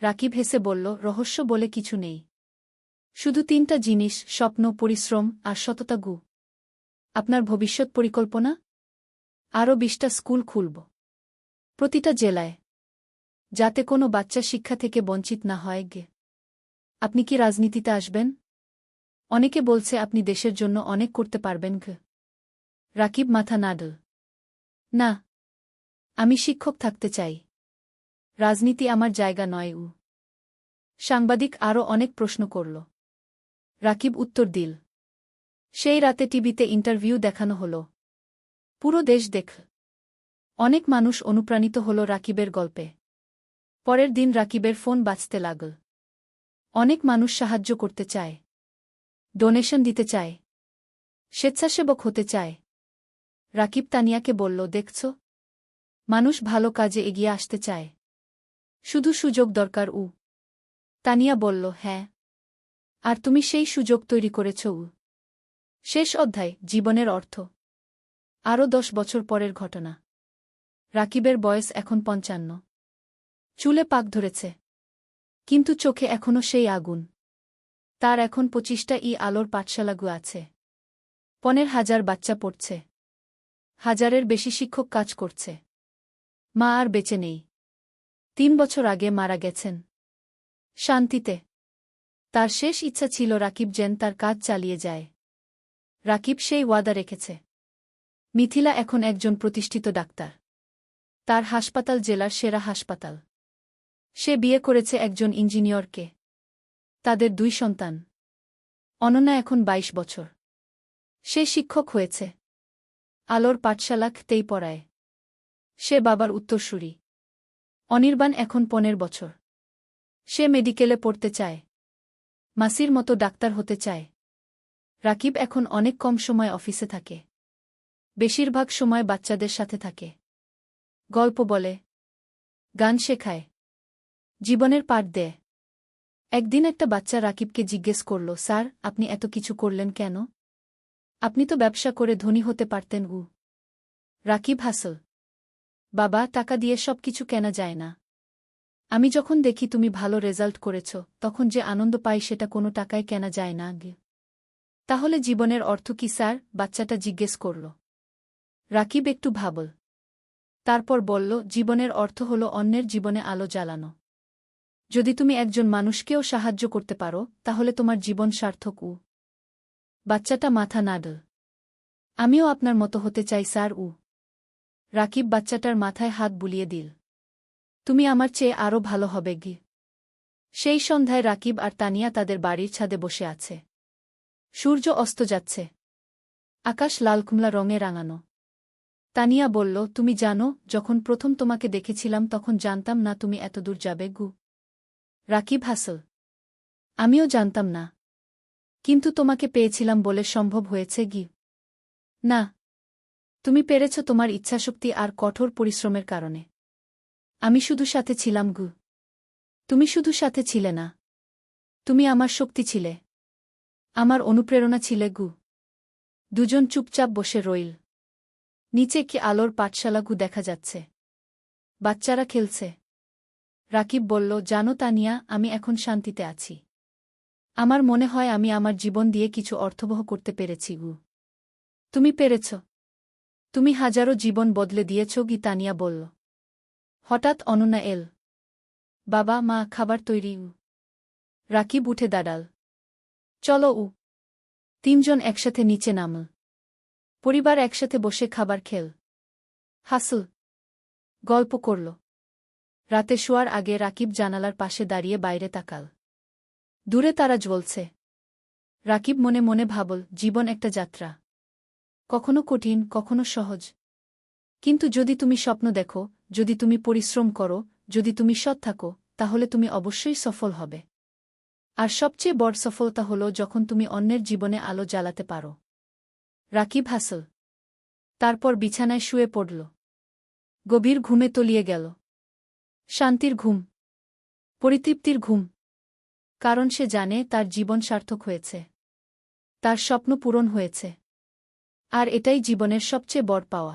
রাকিব হেসে বলল, রহস্য বলে কিছু নেই। শুধু ৩টা জিনিস, স্বপ্ন, পরিশ্রম আর সততা গু। আপনার ভবিষ্যৎ পরিকল্পনা? আরও ২০টা স্কুল খুলব, প্রতিটা জেলায়, যাতে কোনো বাচ্চা শিক্ষা থেকে বঞ্চিত না হয় গে। আপনি কি রাজনীতিতে আসবেন? অনেকে বলছে আপনি দেশের জন্য অনেক করতে পারবেন গে। রাকিব মাথা নাড়ল। না, আমি শিক্ষক থাকতে চাই। রাজনীতি আমার জায়গা নয়। সাংবাদিক আরও অনেক প্রশ্ন করল। রাকিব উত্তর দিল। সেই রাতে টিভিতে ইন্টারভিউ দেখানো হল। পুরো দেশ দেখল। অনেক মানুষ অনুপ্রাণিত হল রাকিবের গল্পে। পরের দিন রাকিবের ফোন বাজতে লাগল। অনেক মানুষ সাহায্য করতে চায়, ডোনেশন দিতে চায়, স্বেচ্ছাসেবক হতে চায়। রাকিব তানিয়াকে বলল, দেখছ, মানুষ ভালো কাজে এগিয়ে আসতে চায়, শুধু সুযোগ দরকার। তানিয়া বলল, হ্যাঁ, আর তুমি সেই সুযোগ তৈরি করেছ। শেষ অধ্যায়, জীবনের অর্থ। আরও 10 বছর পরের ঘটনা। রাকিবের বয়স এখন 55। চুলে পাক ধরেছে, কিন্তু চোখে এখনও সেই আগুন। তার এখন 25টা আলোর পাঠশালাগু আছে। 15,000 বাচ্চা পড়ছে, 1000-এর বেশি শিক্ষক কাজ করছে। মা আর বেঁচে নেই, 3 বছর আগে মারা গেছেন। শান্তিতে। তার শেষ ইচ্ছা ছিল রাকিব যেন তার কাজ চালিয়ে যায়। রাকিব সেই ওয়াদা রেখেছে। মিথিলা এখন একজন প্রতিষ্ঠিত ডাক্তার। তার হাসপাতাল জেলার সেরা হাসপাতাল। সে বিয়ে করেছে একজন ইঞ্জিনিয়রকে। তাদের 2 সন্তান। অনন্যা এখন 22 বছর। সে শিক্ষক হয়েছে, আলোর পাঠশালাতেই পড়ায়। সে বাবার উত্তরসূরি। অনির্বাণ এখন 15 বছর। সে মেডিকেলে পড়তে চায়, মাসির মতো ডাক্তার হতে চায়। রাকিব এখন অনেক কম সময় অফিসে থাকে, বেশিরভাগ সময় বাচ্চাদের সাথে থাকে, গল্প বলে, গান শেখায়, জীবনের পাঠ দেয়। একদিন একটা বাচ্চা রাকিবকে জিজ্ঞেস করল, স্যার, আপনি এত কিছু করলেন কেন? আপনি তো ব্যবসা করে ধনী হতে পারতেন। রাকিব হাসল, বাবা, টাকা দিয়ে সব কিছু কেনা যায় না। আমি যখন দেখি তুমি ভালো রেজাল্ট করেছ, তখন যে আনন্দ পাই সেটা কোনো টাকায় কেনা যায় না। তাহলে জীবনের অর্থ কি স্যার? বাচ্চাটা জিজ্ঞেস করল। রাকিব একটু ভাবল, তারপর বলল, জীবনের অর্থ হল অন্যের জীবনে আলো জ্বালানো। যদি তুমি একজন মানুষকেও সাহায্য করতে পারো, তাহলে তোমার জীবন সার্থক। বাচ্চাটা মাথা নাড়ল। আমিও আপনার মতো হতে চাই স্যার। রাকিব বাচ্চাটার মাথায় হাত বুলিয়ে দিল। তুমি আমার চেয়ে আরও ভালো হবে। সেই সন্ধ্যায় রাকিব আর তানিয়া তাদের বাড়ির ছাদে বসে আছে। সূর্য অস্ত যাচ্ছে, আকাশ লাল কুমলা রঙে রাঙানো। তানিয়া বলল, তুমি জানো, যখন প্রথম তোমাকে দেখেছিলাম তখন জানতাম না তুমি এত দূর যাবে। রাকিব হাসল, আমিও জানতাম না, কিন্তু তোমাকে পেয়েছিলাম বলে সম্ভব হয়েছে। না, তুমি পেরেছ তোমার ইচ্ছাশক্তি আর কঠোর পরিশ্রমের কারণে। আমি শুধু সাথে ছিলাম। তুমি শুধু সাথে ছিলে না, তুমি আমার শক্তি ছিলে, আমার অনুপ্রেরণা ছিলে। দুজন চুপচাপ বসে রইল। নিচে কি আলোর পাঠশালা দেখা যাচ্ছে, বাচ্চারা খেলছে। রাকিব বলল, জানো তানিয়া, আমি এখন শান্তিতে আছি। আমার মনে হয় আমি আমার জীবন দিয়ে কিছু অর্থবহ করতে পেরেছি। তুমি পেরেছ, তুমি হাজারো জীবন বদলে দিয়েছ। তানিয়া বলল। হঠাৎ অনন্যা এল। বাবা, মা, খাবার তৈরি। রাকিব উঠে দাঁড়াল। চলো। 3 জন একসাথে নিচে নামল। পরিবার একসাথে বসে খাবার খেল, হাসল, গল্প করল। রাতে শোয়ার আগে রাকিব জানালার পাশে দাঁড়িয়ে বাইরে তাকাল। দূরে তারা জ্বলছে। রাকিব মনে মনে ভাবল, জীবন একটা যাত্রা, কখনো কঠিন, কখনো সহজ। কিন্তু যদি তুমি স্বপ্ন দেখো, যদি তুমি পরিশ্রম করো, যদি তুমি সৎ থাকো, তাহলে তুমি অবশ্যই সফল হবে। আর সবচেয়ে বড় সফলতা হলো যখন তুমি অন্যের জীবনে আলো জ্বালাতে পারো। রাকিব হাসল। তারপর বিছানায় শুয়ে পড়ল। গভীর ঘুমে তলিয়ে গেল। শান্তির ঘুম, পরিতৃপ্তির ঘুম। কারণ সে জানে তার জীবন সার্থক হয়েছে, তার স্বপ্ন পূরণ হয়েছে। আর এটাই জীবনের সবচেয়ে বড় পাওয়া।